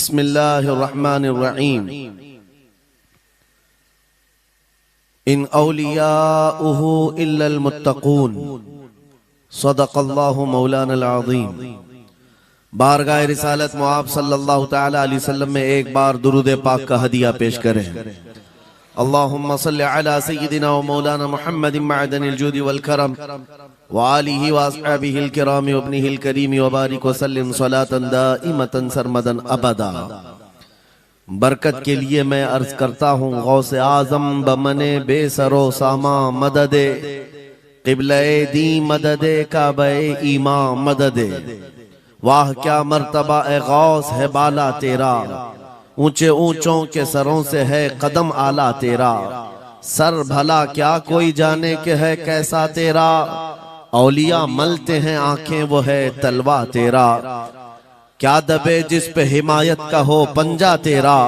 बिस्मिल्लाहिर्रहमानिर्रहीम। इन औलियाउहु इल्लल मुत्तकून, सदक़ल्लाहु मौलानल अज़ीम। बारगाह रिसालत मुआब सल्लल्लाहु तआला अलैहि वसल्लम में एक बार दुरूद पाक का हदिया पेश करें। अल्लाहुम्मा सल्लि अला सय्यिदिना व मौलाना मुहम्मदिन मअदनिल जूदि वल करम व आलिहि व अस्हाबिहिल किराम व इब्निहिल करीम व बारिक व सल्लिम सलातन दाइमतन सरमदन अबदा। बरकत के लिए मैं अर्ज करता हूँ, गौसे आजम बमने बेसरो सामा मददे, क़िबले दी मददे, काबे ईमा मददे। वाह क्या मर्तबा ए गौस है बाला तेरा, ऊंचे ऊंचों के सरों से है कदम आला तेरा। सर भला क्या कोई जाने के है कैसा तेरा, औलिया मलते हैं आंखें वो है तलवा तेरा। क्या दबे जिस पे हिमायत का हो पंजा तेरा,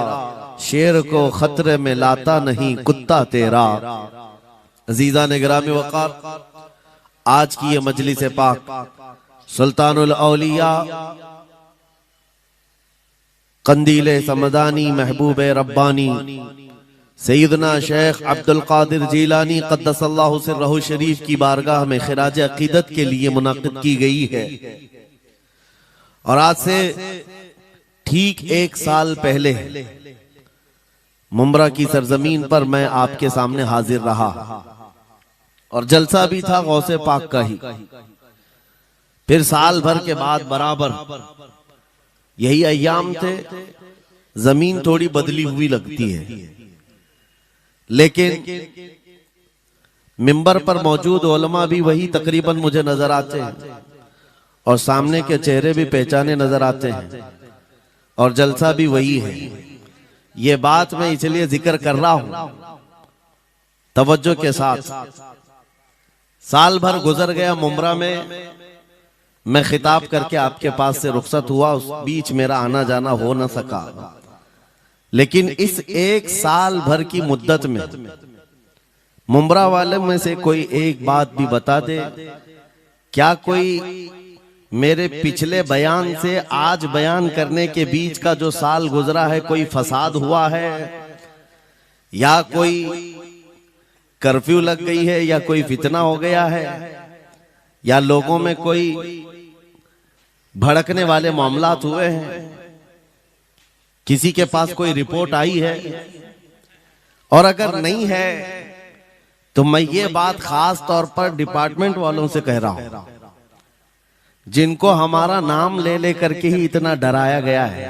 शेर को खतरे में लाता नहीं कुत्ता तेरा। अजीजा ने गिरामी वक़ार, आज की ये मजलिस पाक सुल्तानुल औलिया कंदीले समदानी महबूब रब्बानी सैयदना शेख अब्दुल कादिर जीलानी क़द्दसल्लाहु सिर्रहु शरीफ की बारगाह में खिराज अकीदत के लिए मुनाक़िद की गई है। और आज से ठीक एक साल पहले मुंब्रा की सरजमीन पर मैं आपके सामने हाजिर रहा और जलसा भी था गौसे पाक का ही। फिर साल भर के बाद बराबर यही अय्याम थे। जमीन थोड़ी बदली हुई लगती है, लेकिन मिंबर पर मौजूद उलमा भी वही तकरीबन मुझे नजर आते हैं और सामने के चेहरे भी पहचाने नजर आते हैं और जलसा भी वही है। ये बात मैं इसलिए जिक्र कर रहा हूं तवज्जो के साथ। साल भर गुजर गया मुंब्रा में, मैं खिताब करके आपके पास से रुखसत हुआ, उस बीच मेरा आना जाना हो न सका। लेकिन इस एक साल भर की मुद्दत में मुंब्रा वाले में से कोई एक बात भी बता दे, क्या कोई मेरे पिछले बयान से आज बयान करने के बीच का जो साल गुजरा है कोई फसाद हुआ है, या कोई कर्फ्यू लग गई है, या कोई फितना हो गया है, या लोगों में कोई भड़कने वाले मामलात हुए हैं, किसी के पास कोई रिपोर्ट आई है? और अगर नहीं है तो मैं ये बात खास तौर पर डिपार्टमेंट वालों से कह रहा हूं, जिनको हमारा नाम ले लेकर के ही इतना डराया गया है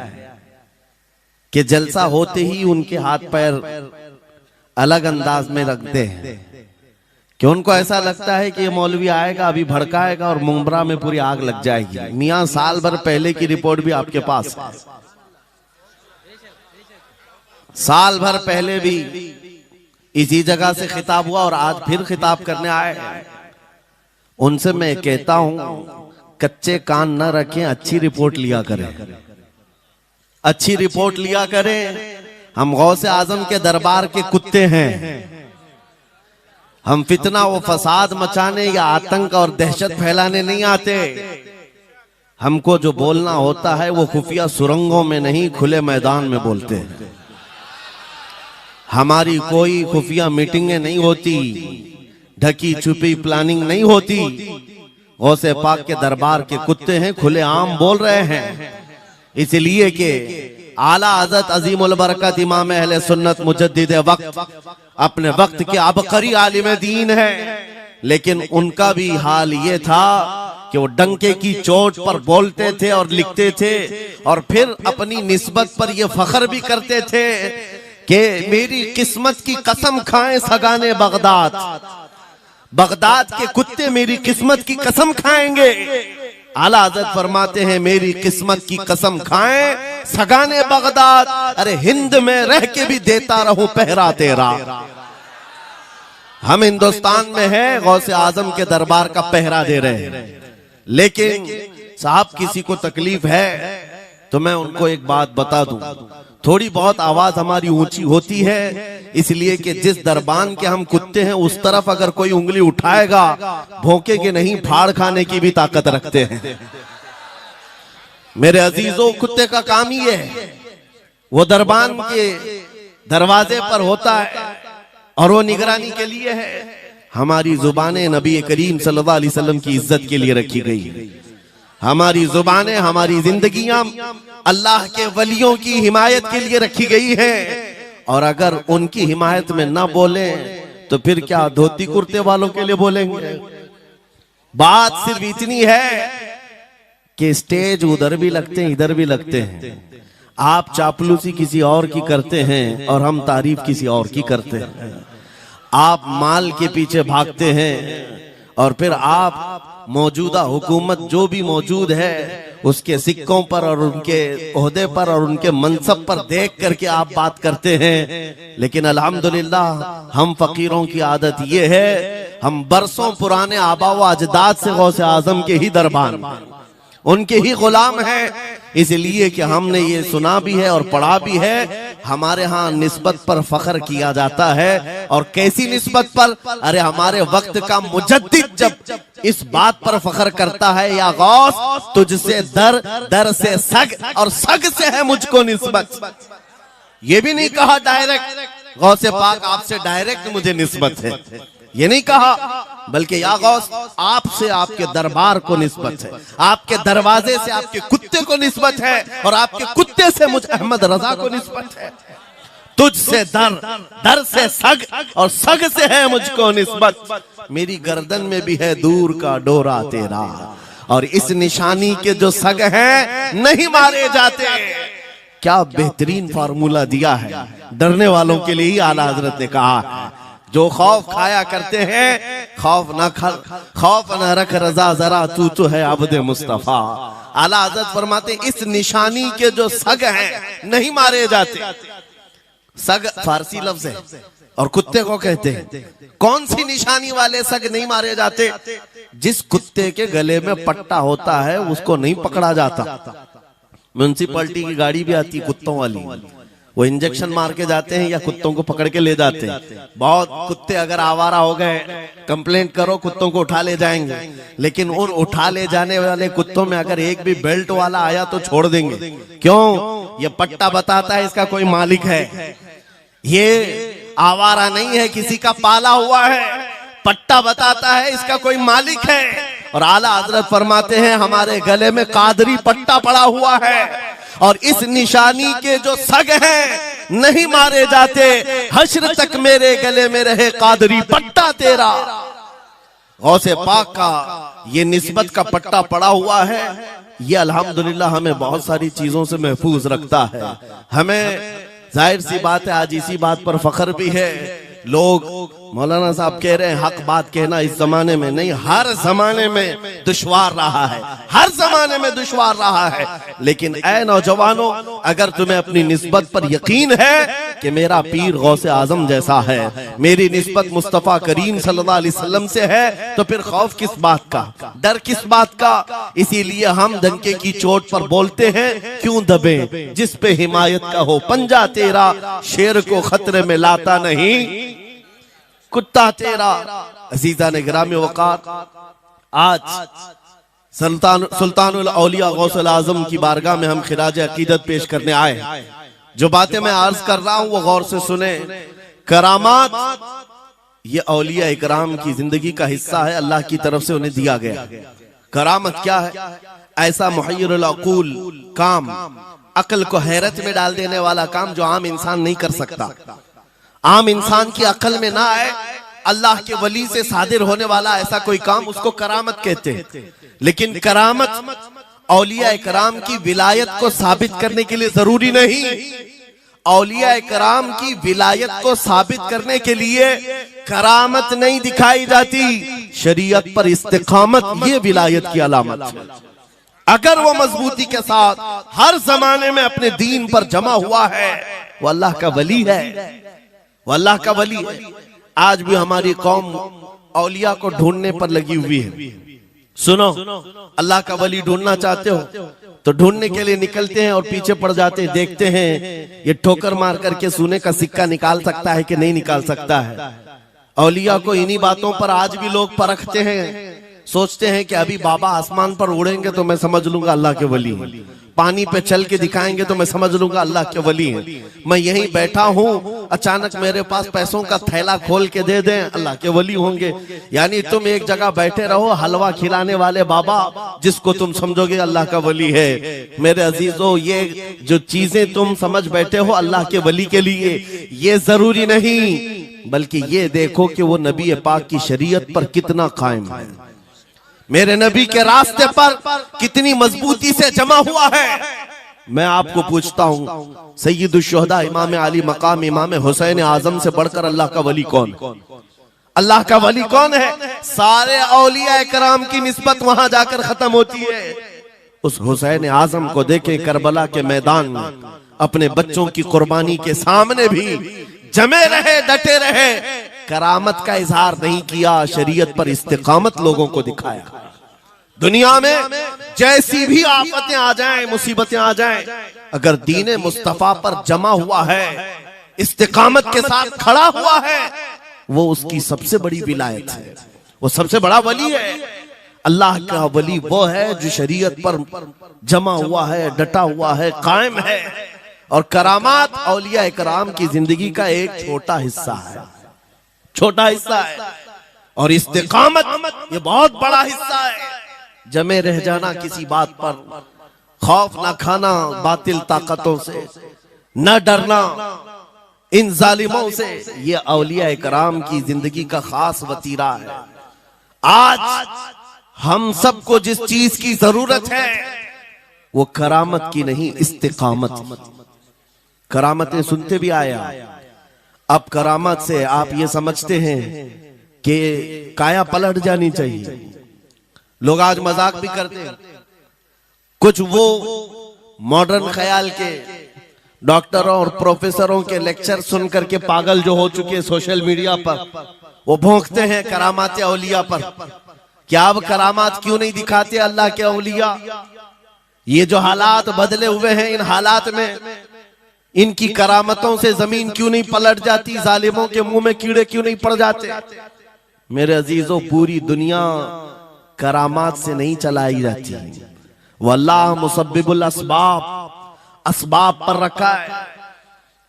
कि जलसा होते ही उनके हाथ पैर अलग अंदाज में रखते हैं, कि उनको ऐसा लगता है कि ये मौलवी आएगा अभी भड़काएगा और मुंब्रा में पूरी आग लग जाएगी। मियां साल भर पहले की रिपोर्ट भी आपके पास है। साल भर पहले भी इसी जगह से खिताब हुआ और आज फिर खिताब करने आए। उनसे मैं कहता हूं, कच्चे कान न रखें, अच्छी रिपोर्ट लिया करें, अच्छी रिपोर्ट लिया करें। हम गौसे आजम के दरबार के कुत्ते हैं। हम फितना व फसाद मचाने या आतंक और दहशत फैलाने नहीं आते। हमको जो बोलना होता है वो खुफिया सुरंगों में नहीं, खुले मैदान में बोलते हैं। हमारी कोई खुफिया मीटिंगें नहीं होती, ढकी छुपी प्लानिंग नहीं होती। गौसे पाक के दरबार के कुत्ते हैं, खुले आम बोल रहे हैं। इसलिए कि आला हज़रत अजीमुल बरकत इमाम अहले सुन्नत मुजद्दिद वक्त अपने वक्त के अबकरी आलिम दीन है, लेकिन उनका भी हाल ये था कि वो डंके की चोट पर बोलते थे और लिखते थे और फिर अपनी निस्बत पर ये फख्र भी करते थे कि मेरी किस्मत की कसम खाएं सगाने बगदाद, बगदाद के कुत्ते मेरी किस्मत की कसम खाएंगे। आला हज़रत फरमाते हैं, मेरी किस्मत की कसम खाएं सगाने बगदाद, अरे हिंद में रह के भी देता रहूं पहरा तेरा। हम हिंदुस्तान में है, गौसे आजम के दरबार का पहरा दे रहे हैं। लेकिन साहब किसी को तकलीफ है तो मैं उनको एक बात बता दूं, थोड़ी बहुत आवाज हमारी ऊंची होती है इसलिए कि जिस दरबान के हम कुत्ते हैं उस तरफ अगर कोई उंगली उठाएगा भौंके के नहीं, फाड़ खाने की भी ताकत रखते हैं। मेरे अजीजों, कुत्ते का काम ही है वो दरबान के दरवाजे पर होता है और वो निगरानी के लिए है। हमारी जुबानें नबी करीम सल्लल्लाहु अलैहि वसल्लम की इज्जत के लिए रखी गई है। हमारी जुबानें, हमारी जिंदगियां अल्लाह के वलियों की हिमायत के लिए रखी गई है। और अगर उनकी हिमायत में ना बोले तो फिर क्या धोती कुर्ते वालों के लिए बोलेंगे? बात सिर्फ इतनी है कि स्टेज उधर भी लगते हैं, इधर भी लगते हैं। आप चापलूसी किसी और की करते हैं और हम तारीफ किसी और की करते हैं। आप माल के पीछे भागते हैं और फिर आप मौजूदा हुकूमत जो भी मौजूद है उसके सिक्कों पर और उनके ओहदे पर और उनके मनसब पर देख करके आप बात करते हैं। लेकिन अल्हम्दुलिल्लाह हम फकीरों की आदत ये है, हम बरसों पुराने आबा व अजदाद से गौसे आजम के ही दरबान, उनके ही गुलाम हैं। इसलिए कि हमने ये सुना भी है और पढ़ा भी है, हमारे यहाँ निस्बत पर फख्र किया जाता है। और कैसी निस्बत पर? अरे हमारे वक्त का मुजद्दिद जब इस बात पर फख्र करता है, या गौस तुझसे दर, दर से सग और सग से है मुझको निस्बत। ये भी नहीं कहा डायरेक्ट गौसे पाक आपसे डायरेक्ट मुझे निस्बत है, ये नहीं कहा, बल्कि या गौस आपसे, आपके दरबार को निस्बत है, आपके दरवाजे से आपके कुत्ते को निस्बत है और आपके कुत्ते से मुझ अहमद रजा को निस्बत है। तुझसे दर, दर से सग और सग से है मुझको निस्बत। मेरी गर्दन में भी है दूर का डोरा तेरा, और इस निशानी के जो सग हैं नहीं मारे जाते। क्या बेहतरीन फार्मूला दिया है, डरने वालों के लिए ही आला हजरत ने कहा है। जो खौफ खाया करते हैं, खौफ न रख रजा जरा, तू तो है अब्दे मुस्तफा। आला हज़रत फरमाते इस निशानी के जो सग हैं नहीं मारे जाते। सग फारसी लफ्ज है और कुत्ते को कहते हैं। कौन सी निशानी वाले सग नहीं मारे जाते? जिस कुत्ते के गले में पट्टा होता है उसको नहीं पकड़ा जाता। म्युनिसिपैलिटी की गाड़ी भी आती है कुत्तों वाली, वो इंजेक्शन मार के जाते हैं या कुत्तों को पकड़ के ले जाते हैं। बहुत कुत्ते अगर आवारा हो गए, कंप्लेंट करो, कुत्तों को उठा ले जाएंगे। लेकिन उन उठा ले जाने वाले कुत्तों में अगर एक भी बेल्ट वाला आया तो छोड़ देंगे। क्यों? ये पट्टा बताता है इसका कोई मालिक है, ये आवारा नहीं है, किसी का पाला हुआ है। पट्टा बताता है इसका कोई मालिक है। और आला हजरत फरमाते हैं हमारे गले में कादरी पट्टा पड़ा हुआ है और इस निशानी के जो सग हैं नहीं मारे जाते। हश्र तक मेरे गले में रहे कादरी पट्टा तेरा। गौसे पाक का ये निस्बत का पट्टा पड़ा हुआ है। ये अल्हम्दुलिल्लाह हमें बहुत सारी चीजों से महफूज रखता है। हमें जाहिर सी बात है आज इसी बात पर फख्र भी है। लोग मौलाना साहब कह रहे हैं हक बात कहना इस जमाने में नहीं, हर जमाने में दुश्वार रहा है, हर जमाने में दुश्वार रहा है। लेकिन ऐ नौजवानों, अगर तुम्हें अपनी निस्बत पर यकीन है कि मेरा पीर गौसे आजम जैसा है, मेरी निस्बत मुस्तफा करीम सल्लल्लाहु अलैहि वसल्लम से है, तो फिर खौफ किस बात का, डर किस बात का? इसीलिए हम डंके की चोट पर बोलते हैं, क्यों दबे जिस पे हिमायत का हो पंजा तेरा, शेर को खतरे में लाता नहीं कुत्ता तेरा। अजीजा ने ग्रामी वकार, आज सुल्तानुल औलिया गौसुल आजम की बारगाह में हम खिराज अकीदत पेश करने आए। जो बातें मैं अर्ज कर रहा हूं वो गौर से सुने। करामात ये औलिया इकराम की जिंदगी का हिस्सा है, अल्लाह की तरफ से उन्हें दिया गया। करामत क्या है? ऐसा मुहय्यरुल अक़ूल काम, अक्ल को हैरत में डाल देने वाला काम जो आम इंसान नहीं कर सकता, आम इंसान की अकल में ना आए। अल्लाह के वली से सादिर होने वाला ऐसा कोई काम, उसको करामत कहते हैं। लेकिन करामत औलिया इकराम की विलायत को साबित करने के लिए जरूरी नहीं। औलिया इकराम की विलायत को साबित करने के लिए करामत नहीं दिखाई जाती, शरीयत पर इस्तिकामत ये विलायत की अलामत है। अगर वो मजबूती के साथ हर जमाने में अपने दीन पर जमा हुआ है, वो अल्लाह का वली है, वो अल्लाह का वली है। आज भी हमारी कौम औलिया को ढूंढने पर लगी हुई है। सुनो, अल्लाह का वली ढूंढना चाहते हो तो ढूंढने के लिए निकलते हैं और पीछे पड़ जाते हैं, देखते हैं ये ठोकर मार करके सोने का सिक्का निकाल सकता है कि नहीं निकाल सकता है। औलिया को इन्हीं बातों पर आज भी लोग परखते हैं। सोचते हैं कि अभी बाबा आसमान पर उड़ेंगे तो मैं समझ लूंगा अल्लाह के वली हैं, पानी पे चल के दिखाएंगे तो मैं समझ लूंगा अल्लाह के वली हैं। मैं यहीं बैठा हूं, अचानक मेरे पास पैसों का थैला खोल के दे दें, अल्लाह के वली होंगे। यानी तुम एक जगह बैठे रहो, हलवा खिलाने वाले बाबा जिसको तुम समझोगे अल्लाह का वली है। मेरे अजीजों, ये जो चीजें तुम समझ बैठे हो अल्लाह के वली के लिए, ये जरूरी नहीं, बल्कि ये देखो कि वो नबी पाक की शरीयत पर कितना कायम है, मेरे नबी के रास्ते पर कितनी मजबूती से जमा हुआ है। मैं आपको पूछता हूं, सैयदुल शुहदा इमाम अली मकाम इमाम हुसैन आजम से बढ़कर अल्लाह का वली कौन? अल्लाह का वली कौन है? सारे औलिया कराम की निस्बत वहां जाकर खत्म होती है। उस हुसैन आजम को देखें करबला के मैदान में, अपने बच्चों की कुर्बानी के सामने भी जमे रहे, डटे रहे, करामत का इजहार नहीं किया, शरीयत पर इस्तिकामत लोगों को दिखाया। दुनिया में जैसी भी आफतें आ जाएं, मुसीबतें आ जाएं, अगर दीन मुस्तफा पर जमा हुआ है, इस्तिकामत के साथ खड़ा हुआ है, वो उसकी सबसे बड़ी विलायत है, वो सबसे बड़ा वली है। अल्लाह का वली वो है जो शरीयत पर जमा हुआ है, डटा हुआ है, कायम है। और करामात औलिया इकराम की जिंदगी का एक छोटा हिस्सा है, छोटा हिस्सा है, और इस्तिकामत ये बहुत बड़ा हिस्सा है। जमे रह जाना किसी बात पर, खौफ ना खाना बातिल ताकतों से, न डरना इन जालिमों से, ये औलिया इकराम की जिंदगी का खास वतीरा है। आज हम सबको जिस चीज की जरूरत है वो करामत की नहीं, इस्तिकामत। करामतें सुनते भी आया, अब करामत से आप ये समझते हैं कि काया पलट जानी चाहिए। लोग आज मजाक भी करते हैं, कुछ वो मॉडर्न ख्याल के डॉक्टरों और प्रोफेसरों के लेक्चर सुनकर के पागल जो हो चुके सोशल मीडिया पर, वो भौंकते हैं करामात औलिया पर। क्या अब करामात क्यों नहीं दिखाते अल्लाह के औलिया? ये जो हालात बदले हुए हैं, इन हालात में इनकी करामतों से जमीन क्यों नहीं पलट जाती, जालिमों के मुंह में कीड़े क्यों नहीं पड़ जाते? मेरे अजीजों, पूरी दुनिया करामात से नहीं चलाई जाती, वल्लाह मुसब्बिबुल अस्बाब, असबाब पर रखा है।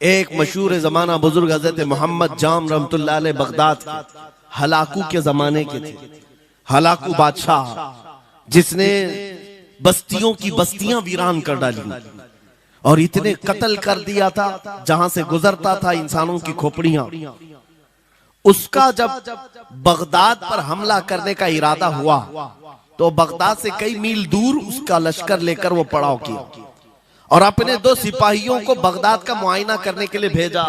एक मशहूर जमाना बुजुर्ग हजरत मोहम्मद जाम रहमतुल्लाह अलैह बगदाद के हलाकू के जमाने के थे। हलाकू बादशाह जिसने बस्तियों की बस्तियां वीरान कर डाली और इतने कत्ल कर दिया था, जहां से गुजरता था इंसानों की खोपड़ियां। उसका जब बगदाद पर हमला करने का इरादा हुआ तो बगदाद से कई मील दूर उसका लश्कर लेकर वो पड़ाव किया और अपने 2 सिपाहियों को बगदाद का मुआयना करने के लिए भेजा।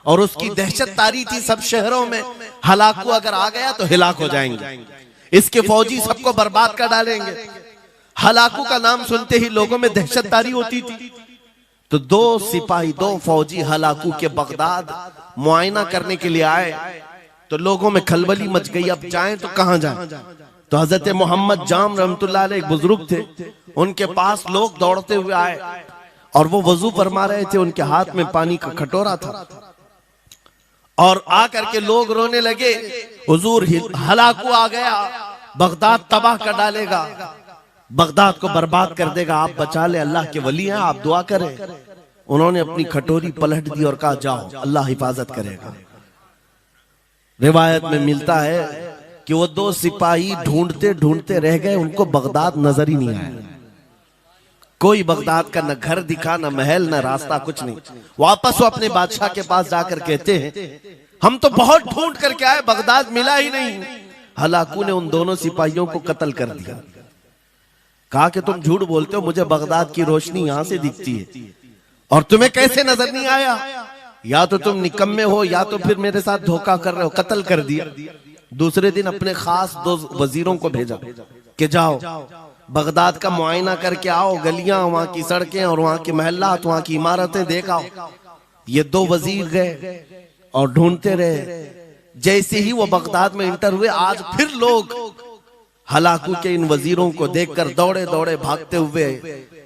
और उसकी दहशत तारी थी सब शहरों में, हलाकू अगर आ गया तो हिलाक हो जाएंगे, इसके फौजी सबको बर्बाद कर डालेंगे। हलाकू का नाम सुनते ही लोगों में दहशत तारी होती थी। तो 2 सिपाही 2 फौजी हलाकू के बगदाद मुआयना करने के लिए आए तो लोगों में खलबली मच गई, अब जाएं तो कहां जाएं? तो हजरत मोहम्मद जाम रहमतुल्लाह अलैह एक बुजुर्ग थे, उनके पास लोग दौड़ते हुए आए और वो वजू फरमा रहे थे, उनके हाथ में पानी का कटोरा था और आकर के लोग रोने लगे, हुजूर हलाकू आ गया, बगदाद तबाह कर डालेगा, बगदाद को बर्बाद कर देगा, आप बचा ले, अल्लाह के वली हैं, आप दुआ करें। उन्होंने अपनी खटोरी पलट दी और कहा जाओ, अल्लाह हिफाजत करेगा। रिवायत में मिलता है कि वो 2 सिपाही ढूंढते ढूंढते रह गए, उनको बगदाद नजर ही नहीं आया। कोई बगदाद का न घर दिखा, न महल, न रास्ता, कुछ नहीं। वापस वो अपने बादशाह के पास जाकर कहते हैं, हम तो बहुत ढूंढ करके आए, बगदाद मिला ही नहीं। हलाकू ने उन दोनों सिपाहियों को कत्ल कर दिया। कहा कि तुम झूठ बोलते हो, मुझे बगदाद की रोशनी यहां से दिखती है और तुम्हें कैसे नजर नहीं आया? या तो तुम निकम्मे हो या तो फिर मेरे साथ धोखा कर रहे हो। कत्ल कर दिया। दूसरे दिन अपने खास 2 वजीरों को भेजा कि जाओ बगदाद का मुआयना करके आओ, गलियां, वहां की सड़कें और वहां के महल्लात, वहां की इमारतें देख आओ। ये 2 वजीर गए और ढूंढते रहे। जैसे ही वो बगदाद में इंटर हुए, आज फिर लोग हलाकू के इन वजीरों को देखकर दौड़े दौड़े भागते हुए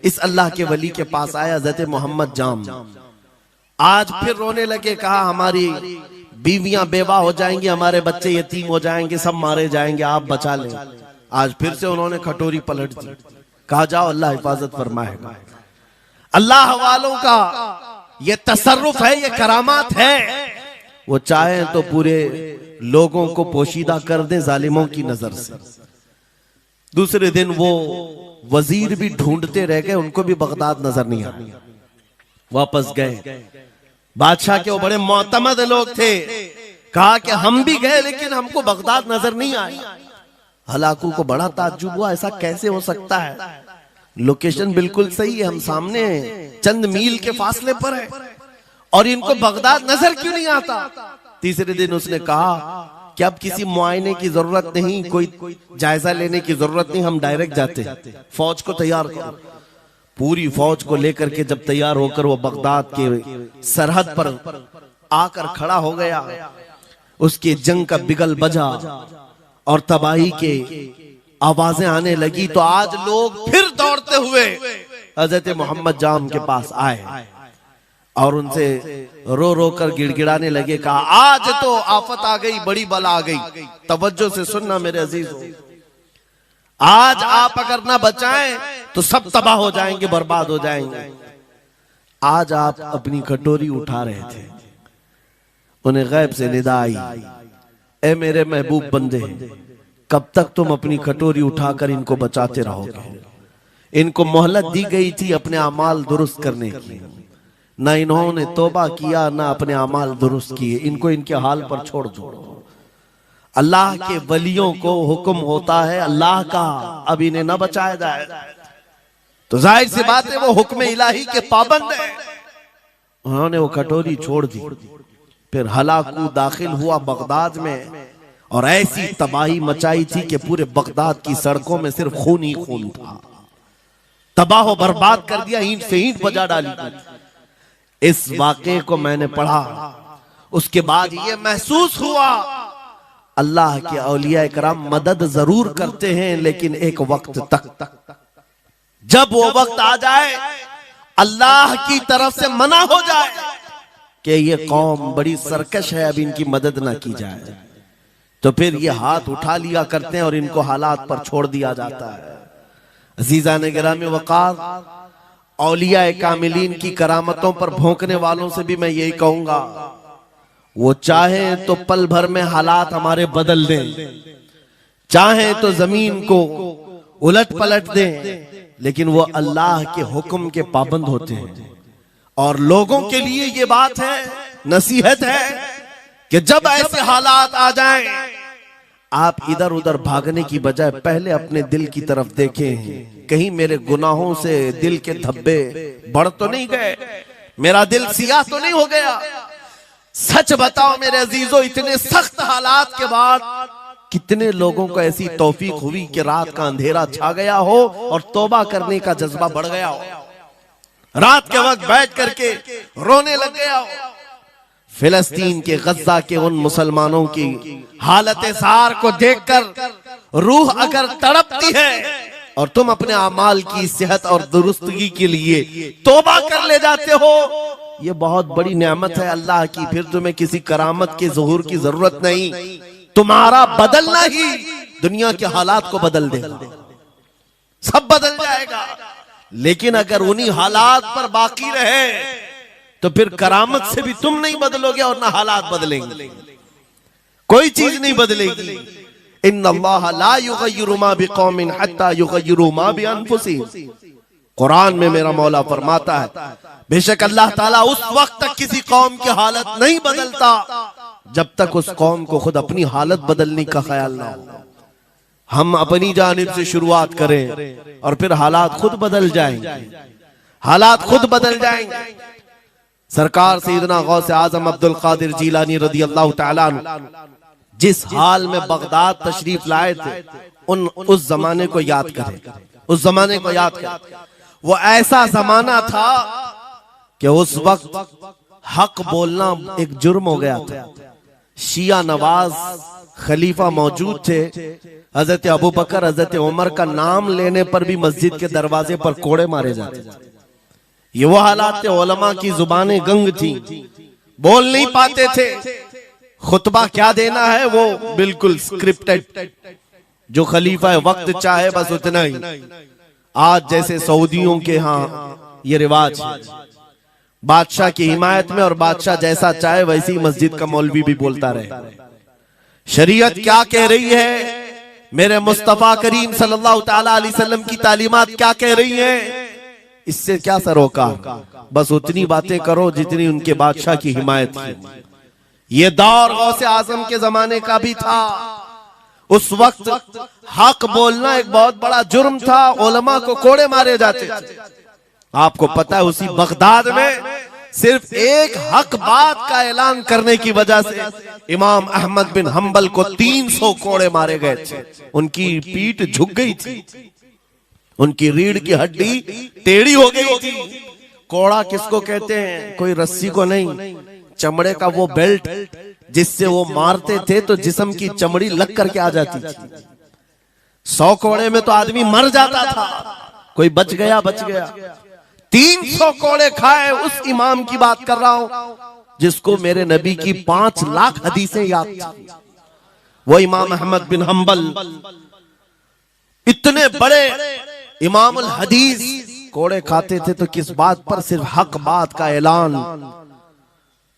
इस अल्लाह के वली के पास आया, हज़रत मोहम्मद जाम। आज फिर रोने लगे, कहा हमारी बीवियां बेवा हो जाएंगी, हमारे बच्चे यतीम हो जाएंगे, सब मारे जाएंगे, आप बचा लें। आज फिर से उन्होंने खटोरी पलट दी, कहा जाओ अल्लाह हिफाजत फरमाएगा। अल्लाह वालों का ये तसर्रुफ है, ये करामात है। वो चाहे तो पूरे लोगों को पोशीदा कर दे जालिमों की नजर से। दूसरे दिन वो वजीर भी ढूंढते रह गए, उनको भी बगदाद नजर नहीं आया। वापस गए, बादशाह के वो बड़े मोतमद लोग थे, कहा कि हम भी गए लेकिन हमको बगदाद नजर नहीं आया। हलाकू को बड़ा ताज्जुब हुआ, ऐसा कैसे हो सकता है, लोकेशन बिल्कुल सही है, हम सामने चंद मील के फासले पर है और इनको बगदाद नजर क्यों नहीं आता। तीसरे दिन उसने कहा कि अब किसी मुआयने की जरूरत नहीं, कोई जायजा लेने की जरूरत नहीं, हम डायरेक्ट जाते, फौज को तैयार करो। पूरी फौज को लेकर के जब तैयार होकर वो बगदाद के सरहद पर आकर खड़ा हो गया, उसके जंग का बिगल बजा और तबाही के आवाजें आने लगी, तो आज लोग फिर दौड़ते हुए हजरत मोहम्मद जाम के पास आए और उनसे रो रो कर गिड़गिड़ाने लगे, कहा आज तो आफत आ गई, बड़ी बला आ गई। तवज्जो से सुनना मेरे अजीजों, आज आप अगर ना बचाएं तो सब तबाह हो जाएंगे, बर्बाद हो जाएंगे। आज आप अपनी कटोरी उठा रहे थे, उन्हें गैब से निदा आई, ए मेरे महबूब बंदे, कब तक तुम अपनी कटोरी उठाकर इनको बचाते रहोगे। इनको मोहलत दी गई थी अपने अमाल दुरुस्त करने की, ना इन्होंने तौबा किया ना अपने अमाल दुरुस्त किए, इनको इनके हाल पर छोड़ दो। अल्लाह के वलियों को हुक्म होता है अल्लाह का, अब इन्हें न बचाया जाए तो जाहिर सी बात है वो हुक्म इलाही के पाबंद है। उन्होंने वो कटोरी छोड़ दी। फिर हलाकू दाखिल हुआ बगदाद में और ऐसी तबाही मचाई थी कि पूरे बगदाद की सड़कों में सिर्फ खून ही खून था, तबाह बर्बाद कर दिया, ईंट से ईंट बजा डाली। इस वाक़े को मैंने पढ़ा, उसके बाद ये महसूस हुआ अल्लाह के औलिया कराम मदद जरूर करते हैं, लेकिन एक वक्त तक, जब वो वक्त आ जाए अल्लाह की तरफ से मना हो जाए कि ये कौम बड़ी सरकश है, अब इनकी मदद ना की जाए, तो फिर ये हाथ उठा लिया करते हैं और इनको हालात पर छोड़ दिया जाता है। अजीज़ान गिरामी वक़ार, औलिया कामिलीन की करामतों पर भौंकने वालों से भी मैं यही कहूंगा, वो चाहे तो पल भर में हालात हमारे बदल दें, चाहे तो जमीन को उलट पलट दें, लेकिन वो अल्लाह के हुक्म के पाबंद होते हैं। और लोगों के लिए ये बात है, नसीहत है कि जब ऐसे हालात आ जाएं, आप इधर उधर भागने की बजाय पहले अपने दिल की तरफ देखें, कहीं मेरे गुनाहों से दिल के धब्बे बढ़ तो नहीं गए, मेरा दिल सियाह तो नहीं हो गया। सच बताओ मेरे अजीजों, इतने सख्त हालात के बाद कितने लोगों को ऐसी तौफीक हुई कि रात का अंधेरा छा गया हो और तौबा करने का जज्बा बढ़ गया हो, रात के वक्त बैठ करके रोने लग गया हो। फिलिस्तीन के गज्जा के उन मुसलमानों की हालत सार को देखकर रूह अगर तड़पती है और तुम अपने अमाल की सेहत और दुरुस्तगी के लिए तौबा कर ले जाते हो, ये बहुत बड़ी नेमत है अल्लाह की। फिर तुम्हें किसी करामत के ज़ुहूर की जरूरत नहीं, तुम्हारा बदलना ही दुनिया के हालात को बदल देगा, सब बदल जाएगा। लेकिन अगर उन्हीं हालात पर बाकी रहे तो फिर करामत से भी तुम नहीं बदलोगे और ना हालात बदलेंगे, कोई चीज नहीं बदलेगी। इन्नल्लाह ला युगय्यिरु मा बिकौमिन हत्ता युगय्यिरु मा बिअनफुसिहिम। कुरान में मेरा मौला फरमाता है, बेशक अल्लाह ताला उस वक्त तक किसी कौम की हालत नहीं बदलता जब तक उस कौम को खुद अपनी हालत बदलने का ख्याल ना हो। हम अपनी जानिब से शुरुआत करें और फिर हालात खुद बदल जाएंगे, हालात खुद बदल जाएंगे। सरकार सैयदना गौस आजम अब्दुल कादिर जीलानी रदी अल्लाह तआला अन्हु जिस हाल में बगदाद तशरीफ लाए थे, उस जमाने को याद करें, उस जमाने को याद करें। वो ऐसा जमाना था कि उस वक्त हक बोलना एक जुर्म हो गया था। शिया नवाज खलीफा मौजूद थे, हजरत अबू बकर, हजरत उमर का नाम लेने पर भी मस्जिद के दरवाजे पर कोड़े मारे जाते थे। ये वो हालात थे, उलमा की जुबानें गंग थी, बोल नहीं पाते थे, खुतबा क्या देना है वो बिल्कुल स्क्रिप्टेड, जो खलीफा वक्त चाहे बस उतना ही। आज जैसे सऊदियों के यहाँ ये रिवाज है, बादशाह की हिमायत में, और बादशाह जैसा चाहे वैसी मस्जिद का मौलवी भी बोलता रहे। शरीयत क्या कह रही है, मेरे मुस्तफा करीम सल्लल्लाहु ताला अलैहि वसल्लम की तालीमात क्या कह रही है, इससे क्या सरोकार। बस उतनी बातें करो जितनी उनके बादशाह की हिमायत की। ये दौर गौसे आजम के जमाने का भी था। उस वक्त हक बोलना एक बहुत बड़ा जुर्म था, उलमा को कोड़े मारे जाते थे। आपको पता है उसी बगदाद में सिर्फ एक हक बात का ऐलान करने की वजह से इमाम अहमद बिन हंबल को 300 कोड़े मारे गए थे। उनकी पीठ झुक गई थी, उनकी रीढ़ की हड्डी टेढ़ी हो गई थी। कोड़ा किसको कहते हैं, कोई रस्सी को नहीं, चमड़े का वो बेल्ट जिससे वो मारते थे तो जिस्म की चमड़ी लग करके आ जाती थी। 100 कोड़े में तो आदमी मर जाता था, कोई बच गया। 300 कोड़े खाए उस इमाम की बात कर रहा हूं जिसको मेरे नबी की 5 लाख हदीसें याद थी। वो इमाम अहमद बिन हंबल इतने बड़े इमामुल हदीस कोड़े खाते थे तो किस बात पर, सिर्फ हक बात का ऐलान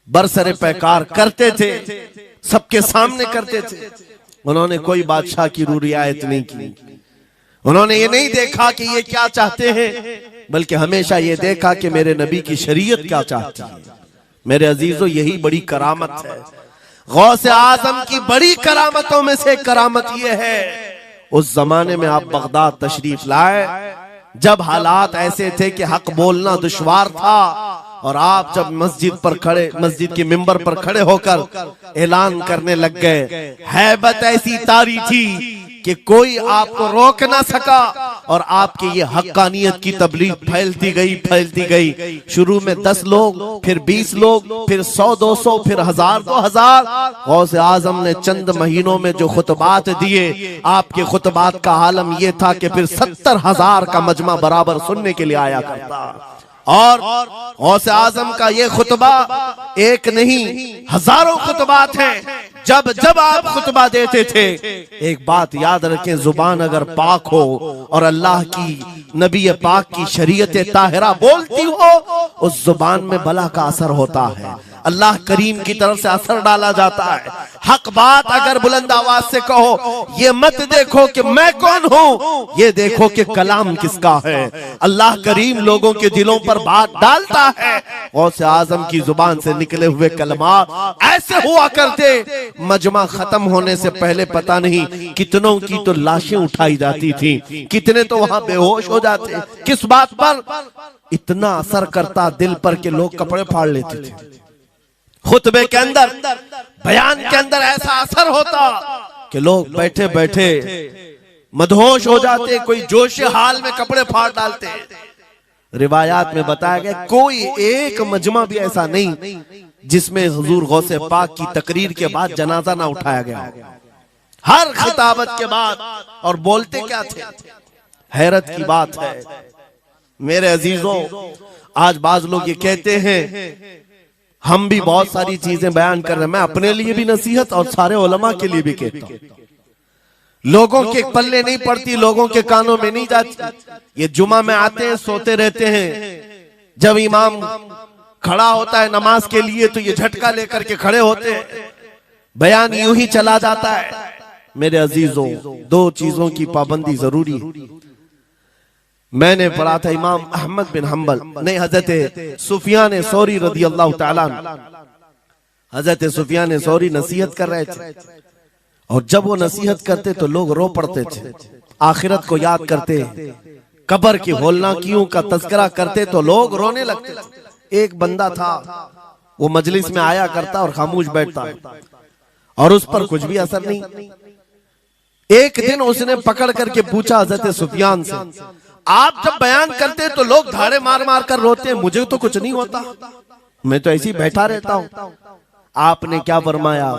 बरसरे पैकार करते थे, सबके सामने करते थे। उन्होंने कोई बादशाह की रियायत नहीं की, उन्होंने ये नहीं देखा कि ये क्या चाहते हैं, बल्कि हमेशा ये देखा कि मेरे नबी की शरीयत क्या चाहती है। मेरे अजीजों, यही बड़ी करामत है। गौसे आजम की बड़ी करामतों में से करामत ये है, उस जमाने में आप बगदाद तशरीफ लाए जब हालात ऐसे थे कि हक बोलना दुश्वार था, और आप जब मस्जिद के मिंबर पर खड़े होकर ऐलान करने लग गए, हैबत ऐसी तारी थी कि कोई आपको रोक ना सका, और आपकी ये हक्कानियत की तबलीग फैलती गई। शुरू में 10 लोग, फिर 20 लोग, फिर 100-200, फिर 1000-2000। गौसे आजम ने चंद महीनों में जो खुतबात दिए, आपके खुतबात का आलम यह था कि फिर 70,000 का मजमा बराबर सुनने के लिए आया करता। और गौसे आजम का ये खुतबा एक नहीं, हजारों खुतबात हैं। जब जब आप खुतबा देते थे, एक बात याद रखें, जुबान अगर पाक हो और अल्लाह की नबी पाक की शरीयत ताहिरा बोलती हो, उस जुबान में भला का असर होता है, अल्लाह करीम की तरफ से असर डाला जाता है। हक बात अगर बुलंद आवाज से कहो, ये मत देखो कि मैं कौन हूं, ये देखो कि कलाम किसका है। अल्लाह करीम लोगों के दिलों पर बात डालता है। गौसे आजम की जुबान से निकले हुए कलमात ऐसे हुआ करते, मजमा खत्म होने से पहले पता नहीं कितनों की तो लाशें उठाई जाती थी, कितने तो वहां बेहोश हो जाते। किस बात पर? इतना असर करता दिल पर कि लोग कपड़े फाड़ लेते थे। खुतबे के अंदर, बयान के अंदर ऐसा असर होता कि लोग बैठे बैठे मदहोश हो जाते, कोई जोश हाल में कपड़े फाड़ डालते। रिवायात में बताया गया कोई एक मजमा भी ऐसा नहीं जिसमें हुजूर गौसे पाक की तकरीर के बाद जनाजा ना उठाया गया। हर खिताबत के बाद, और बोलते क्या थे, हैरत की बात है मेरे अजीजों। आज बाज लोग ये कहते हैं हम भी बहुत सारी चीजें बयान कर रहे हैं, मैं अपने लिए भी नसीहत और सारे उलमा के लिए भी कहता हूं। लोगों के पल्ले नहीं पड़ती, लोगों के कानों में नहीं जाती। ये जुमा में आते हैं, सोते रहते हैं, जब इमाम खड़ा होता है नमाज के लिए तो ये झटका लेकर के खड़े होते हैं, बयान यूं ही चला जाता है। मेरे अजीजों, 2 चीजों की पाबंदी जरूरी है। मैंने पढ़ा था इमाम अहमद बिन हंबल नहीं, हजरत सुफियान सौरी रदी अल्लाह ताला, हजरत सुफियान सौरी नसीहत कर रहे थे, और जब वो नसीहत करते तो लोग रो पड़ते थे, आखिरत को याद करते, कब्र की होलनाकियों का तज़किरा करते तो लोग रोने लगते थे। एक बंदा था, वो मजलिस में आया करता और खामोश बैठता, और उस पर कुछ भी असर नहीं। एक दिन उसने पकड़ करके पूछा हजरत सुफियान से, आप जब बयान करते तो लोग धाड़े मार मार कर रोते, मुझे तो कुछ नहीं होता, मैं तो ऐसे ही बैठा रहता हूं। आपने क्या फरमाया?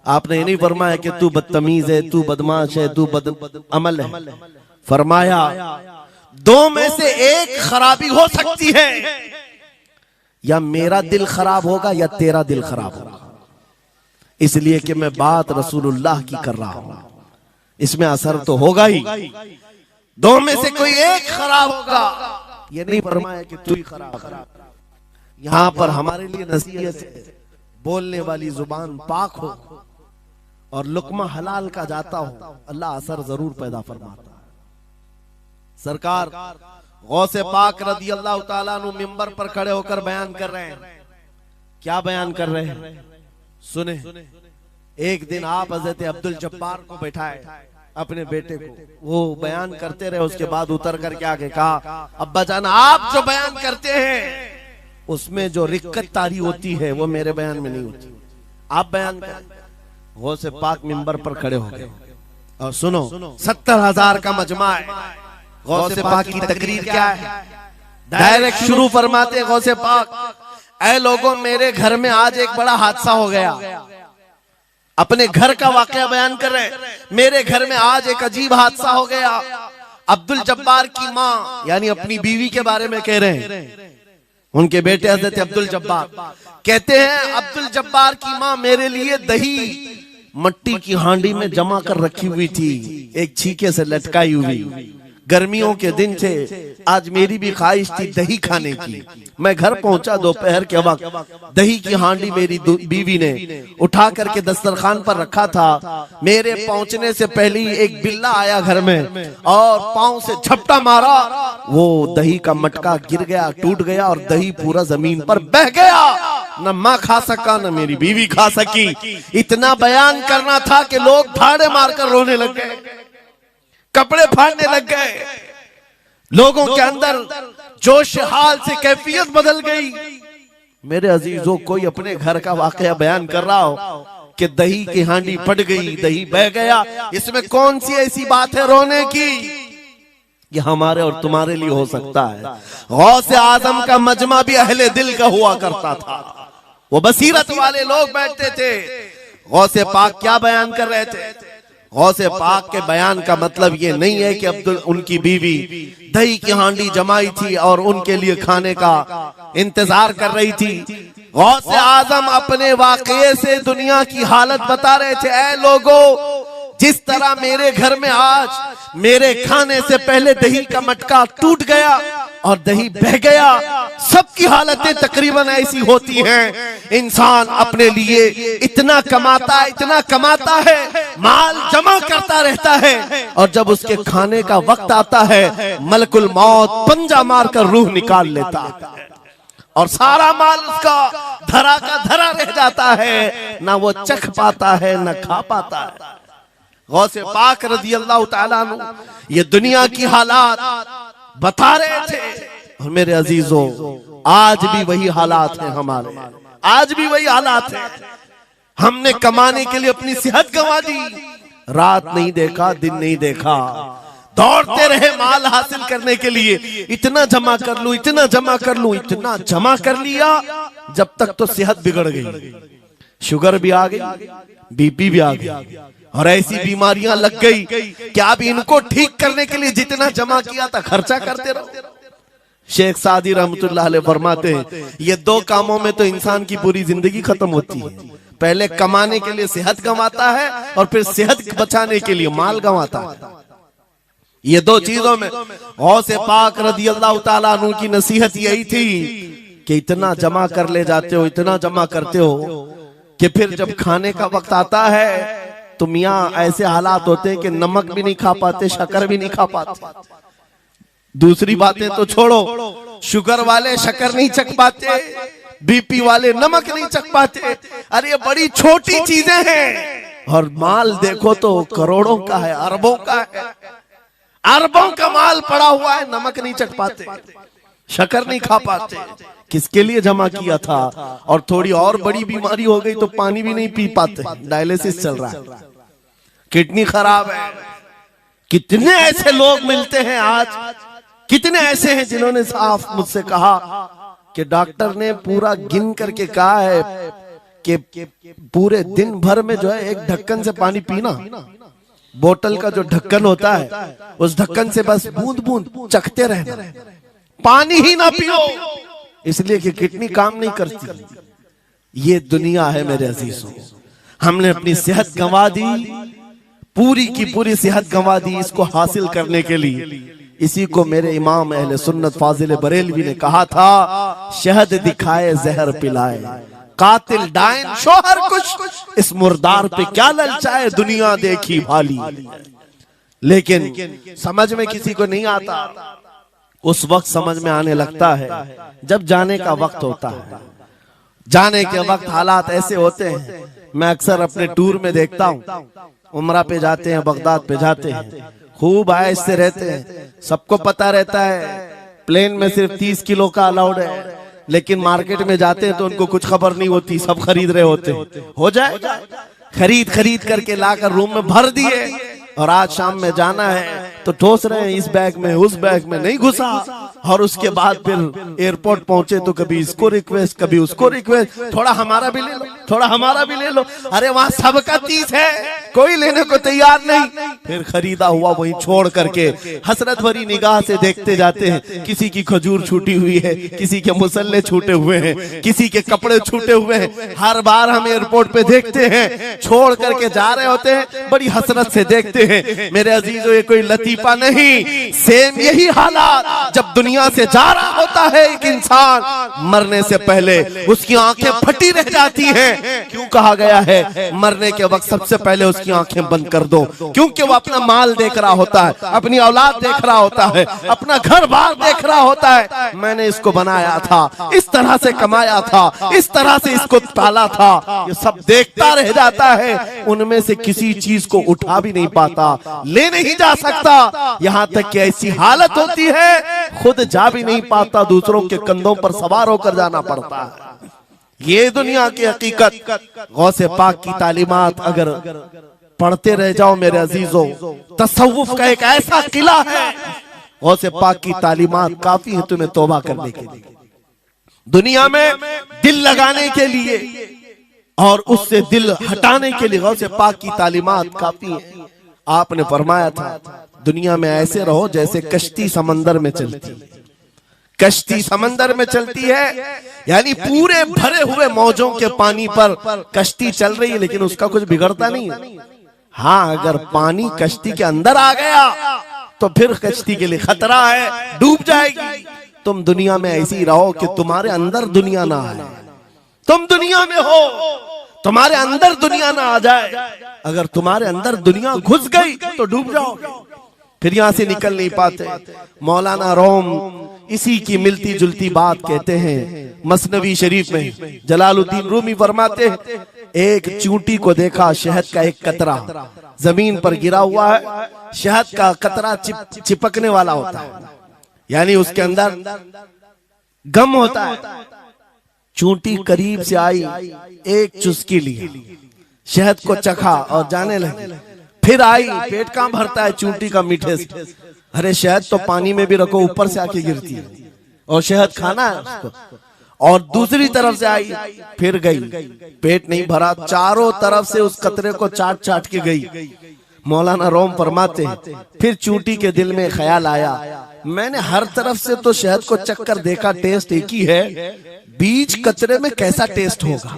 आपने ये नहीं फरमाया कि तू बदतमीज है, तू बदमाश है, तू बदअमल है। फरमाया 2 में से एक खराबी हो सकती है, या मेरा दिल खराब होगा या तेरा दिल खराब होगा, इसलिए कि मैं बात रसूलुल्लाह की कर रहा हूं। इसमें असर तो होगा ही, दो में से कोई एक खराब होगा। ये नहीं फरमाया कि तू ही खराब। यहां पर हमारे लिए नसीहत है, बोलने वाली जुबान पाक हो और लुकमा हलाल का जाता हो, अल्लाह असर जरूर पैदा फरमाता है। सरकार गौसे पाक रदी अल्लाह ताला अन्हु मिंबर पर खड़े होकर बयान कर रहे हैं। क्या बयान कर रहे हैं सुने। एक दिन आप हजरत अब्दुल जब्बार को बैठाए, अपने बेटे को, वो बयान करते रहे। उसके बाद उतर कर क्या कहा, अब्बा जान आप जो बयान करते हैं उसमें जो रिक्कत तारी होती है वो मेरे बयान में नहीं होती, आप बयान करें। गौसे पाक मिंबर पर खड़े हो गए और सुनो, 70,000 का मजमा है। गौसे पाक की तकरीर क्या है, डायरेक्ट शुरू फरमाते गौसे पाक, ऐ लोगों मेरे घर में आज एक बड़ा हादसा हो गया। अपने घर का वाकया बयान कर रहे, मेरे घर में आज एक अजीब हादसा हो गया। अब्दुल जब्बार की माँ यानी अपनी बीवी के बारे में कह रहे हैं, उनके बेटे हजरत अब्दुल जब्बार कहते हैं, अब्दुल जब्बार की माँ मेरे लिए दही मट्टी की हांडी में जमा कर रखी हुई थी, एक छीके से लटकाई हुई। गर्मियों के दिन थे, आज मेरी भी ख्वाहिश थी दही खाने की। मैं घर पहुंचा दोपहर के वक्त, दही की हांडी मेरी बीवी ने उठा करके दस्तरखान पर रखा था। मेरे पहुंचने से पहले ही एक बिल्ला आया घर में और पांव से झपटा मारा, वो दही का मटका गिर गया, टूट गया और दही पूरा जमीन पर बह गया। न माँ खा सका न मेरी बीवी खा सकी। इतना बयान करना था कि लोग ठाड़े मारकर रोने लग गए, कपड़े फाड़ने लग गए। लोगों के अंदर जोश हाल से कैफियत बदल गई। मेरे अजीजों, कोई अपने घर का वाकया बयान कर रहा हो कि दही की हांडी फट गई, दही बह गया, इसमें कौन सी ऐसी बात है रोने की। ये हमारे और तुम्हारे लिए हो सकता है। गौसे आजम का मजमा भी अहले दिल का हुआ करता था, वो बसीरत वाले लोग बैठते थे। गौसे पाक क्या बयान कर रहे थे, गौसे पाक के बयान का मतलब ये नहीं है कि अब्दुल उनकी बीवी दही की हांडी जमाई थी और उनके लिए खाने का इंतजार कर रही थी। गौसे आजम अपने वाकये से दुनिया की हालत बता रहे थे, ऐ लोगों जिस तरह मेरे घर में आज मेरे खाने से पहले दही का मटका टूट गया और दही बह गया, सबकी हालतें तकरीबन ऐसी होती हैं। इंसान अपने लिए इतना कमाता है, माल जमा करता रहता है और जब उसके खाने का वक्त आता है मलकुल मौत पंजा मारकर रूह निकाल लेता है और सारा माल उसका धरा का धरा रह जाता है, ना वो चख पाता है ना खा पाता है। गौसे पाक रज़ी अल्लाह ताला अन्हु ये दुनिया की हालात बता रहे थे और मेरे अजीजों आज भी वही हालात हैं हमारे, आज भी वही हालात हैं। हमने कमाने के लिए अपनी सेहत गंवा दी, रात नहीं देखा दिन नहीं देखा, दौड़ते रहे माल हासिल करने के लिए, इतना जमा कर लूं, इतना जमा कर लूं, इतना जमा कर लिया, जब तक तो सेहत बिगड़ गई, शुगर भी आ गई, बीपी भी आ गई और ऐसी बीमारियां लग गई कि आप इनको ठीक करने के लिए जितना जमा किया था खर्चा करते रहो। शेख सादी रहमतुल्लाह अलैह फरमाते हैं ये दो कामों में तो इंसान की पूरी जिंदगी खत्म होती है, पहले कमाने के लिए सेहत गंवाता है और फिर सेहत बचाने के लिए माल गंवाता है। ये दो चीजों में गौसे पाक रज़ी अल्लाह ताला अन्हु की नसीहत यही थी कि इतना जमा कर ले जाते हो, इतना जमा करते हो कि फिर जब खाने का वक्त आता है तो मियाँ ऐसे हालात होते हैं कि नमक भी नहीं खा पाते, शक्कर भी नहीं खा पाते। दूसरी बातें तो छोड़ो, शुगर वाले शक्कर नहीं चख पाते, बीपी वाले नमक नहीं चख पाते। अरे ये बड़ी छोटी चीजें हैं और माल देखो तो करोड़ों का है, अरबों का है, अरबों का माल पड़ा हुआ है, नमक नहीं चख पाते, शक्कर नहीं खा पाते। किसके लिए जमा किया था? और थोड़ी और बड़ी बीमारी हो गई तो पानी भी नहीं पी पाते, डायलिसिस चल रहा है, किडनी खराब है। कितने ऐसे लोग मिलते हैं आज, कितने ऐसे हैं जिन्होंने साफ मुझसे कहा कि डॉक्टर ने पूरा गिन करके कहा है कि पूरे दिन भर में जो है एक ढक्कन से पानी पीना, बोतल का जो ढक्कन होता है उस ढक्कन से बस बूंद बूंद चखते रहना, पानी ही ना पियो, इसलिए कि किडनी काम नहीं करती। ये दुनिया है मेरे अजीजों, हमने अपनी सेहत गंवा दी, पूरी की पूरी सेहत गंवा दी इसको हासिल करने के लिए। इसी को मेरे इमाम अहले सुन्नत फाजिल बरेलवी ने कहा था, शहद दिखाए जहर पिलाए, कातिल डायन शोहर कुछ, इस मुर्दार पे क्या ललचाए, दुनिया देखी भाली। लेकिन समझ में किसी को नहीं आता। उस वक्त समझ में आने लगता है जब जाने का वक्त होता है। जाने के वक्त हालात ऐसे होते हैं, मैं अक्सर अपने टूर में देखता हूँ, उमरा पे जाते हैं, बगदाद पे जाते हैं, खूब आयश से रहते हैं, सबको पता रहता है प्लेन में सिर्फ 30 किलो का अलाउड है, लेकिन मार्केट में जाते हैं तो उनको कुछ खबर नहीं होती, सब खरीद रहे होते हैं। हो जाए खरीद करके लाकर रूम में भर दिए, और आज शाम में जाना है तो ठोस रहे हैं इस बैग में उस बैग में नहीं घुसा। और उसके बाद फिर एयरपोर्ट पहुंचे तो कभी इसको रिक्वेस्ट कभी उसको रिक्वेस्ट, थोड़ा हमारा भी ले लो, थोड़ा हमारा भी ले लो। अरे वहां सबका 30 है, कोई लेने को तैयार नहीं। फिर खरीदा हुआ वहीं छोड़ करके हसरत भरी निगाह से देखते जाते हैं। किसी की खजूर छूटी हुई है, किसी के मुसल्ले छूटे हुए हैं, किसी के कपड़े छूटे हुए हैं। हर बार हम एयरपोर्ट पे देखते हैं, छोड़ करके जा रहे होते हैं, बड़ी हसरत से देखते हैं। मेरे अजीजों, ये कोई लतीफा नहीं, सेम यही हालात जब दुनिया से जा रहा होता है एक इंसान, मरने से पहले उसकी आंखें फटी रह जाती हैं। क्यों कहा गया है मरने के वक्त सबसे पहले उसकी आंखें बंद कर दो? क्योंकि वो अपना माल देख रहा होता है, अपनी औलाद देख रहा होता है, अपना घर बार देख रहा होता है। मैंने इसको बनाया था, इस तरह से कमाया था, इस तरह से इसको पाला था, ये सब देखता रह जाता है। उनमें से किसी चीज को उठा भी नहीं पाता, ले नहीं जा सकता। यहाँ तक कि ऐसी हालत होती है खुद जा भी नहीं पाता, दूसरों के कंधों पर सवार होकर जाना पड़ता है। ये दुनिया की हकीकत। गौसे पाक की तालीमात अगर पढ़ते रह जाओ मेरे अजीजों, तसव्वुफ का एक ऐसा किला है। गौसे पाक की तालीमात काफी है तुम्हें तौबा करने के लिए, दुनिया में दिल लगाने के लिए और उससे दिल हटाने के लिए। गौसे पाक की तालीमात काफी है। आपने फरमाया था दुनिया में ऐसे रहो जैसे कश्ती समंदर में चलती है। कश्ती समंदर में चलती है यानी पूरे भरे हुए मौजों के पानी पर कश्ती चल रही है, लेकिन उसका कुछ बिगड़ता नहीं है। हाँ, अगर पानी कश्ती के अंदर आ गया तो फिर कश्ती के लिए खतरा है, डूब जाएगी। तुम दुनिया में ऐसे ही रहो कि तुम्हारे अंदर दुनिया ना आए। तुम दुनिया में हो, तुम्हारे अंदर दुनिया ना आ जाए। अगर तुम्हारे अंदर दुनिया घुस गई तो डूब जाओगे, फिर यहां से निकल नहीं पाते। मौलाना रोम इसी की मिलती जुलती बात कहते हैं मसनवी शरीफ में। जलालुद्दीन रूमी फरमाते हैं, एक चूंटी को देखा, शहद का एक कतरा जमीन पर गिरा हुआ है। शहद का कतरा चिपकने वाला होता है, यानी उसके अंदर गम होता है। चूंटी करीब से आई, एक चुस्की ली, शहद को चखा और जाने लगी। फिर आई, पेट कहां भरता है चूंटी का मीठे से। अरे शहद तो पानी में भी रखो ऊपर से आके गिरती है, और शहद खाना है उसको। और दूसरी तरफ से आई, फिर गई, पेट नहीं भरा, चारों तरफ से उस कतरे को चाट चाट के गई। मौलाना रोम फरमाते हैं, फिर चूंटी के दिल में ख्याल आया, मैंने हर तरफ से तो शहद को चक्कर देखा, टेस्ट एक ही है, बीच कतरे में कैसा टेस्ट होगा?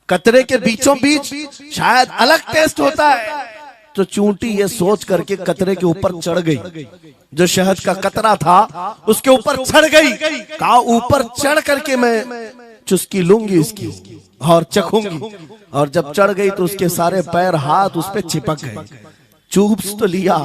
कतरे के बीचों बीच शायद अलग टेस्ट होता है। तो चूंटी ये सोच करके कतरे के ऊपर चढ़ गई, जो शहद का कतरा था उसके ऊपर चढ़ गई। कहा ऊपर चढ़ करके मैं चुस्की लूंगी इसकी और चखूंगी। और जब चढ़ गई तो उसके सारे पैर हाथ उस पे चिपक गए। चूप्स तो लिया,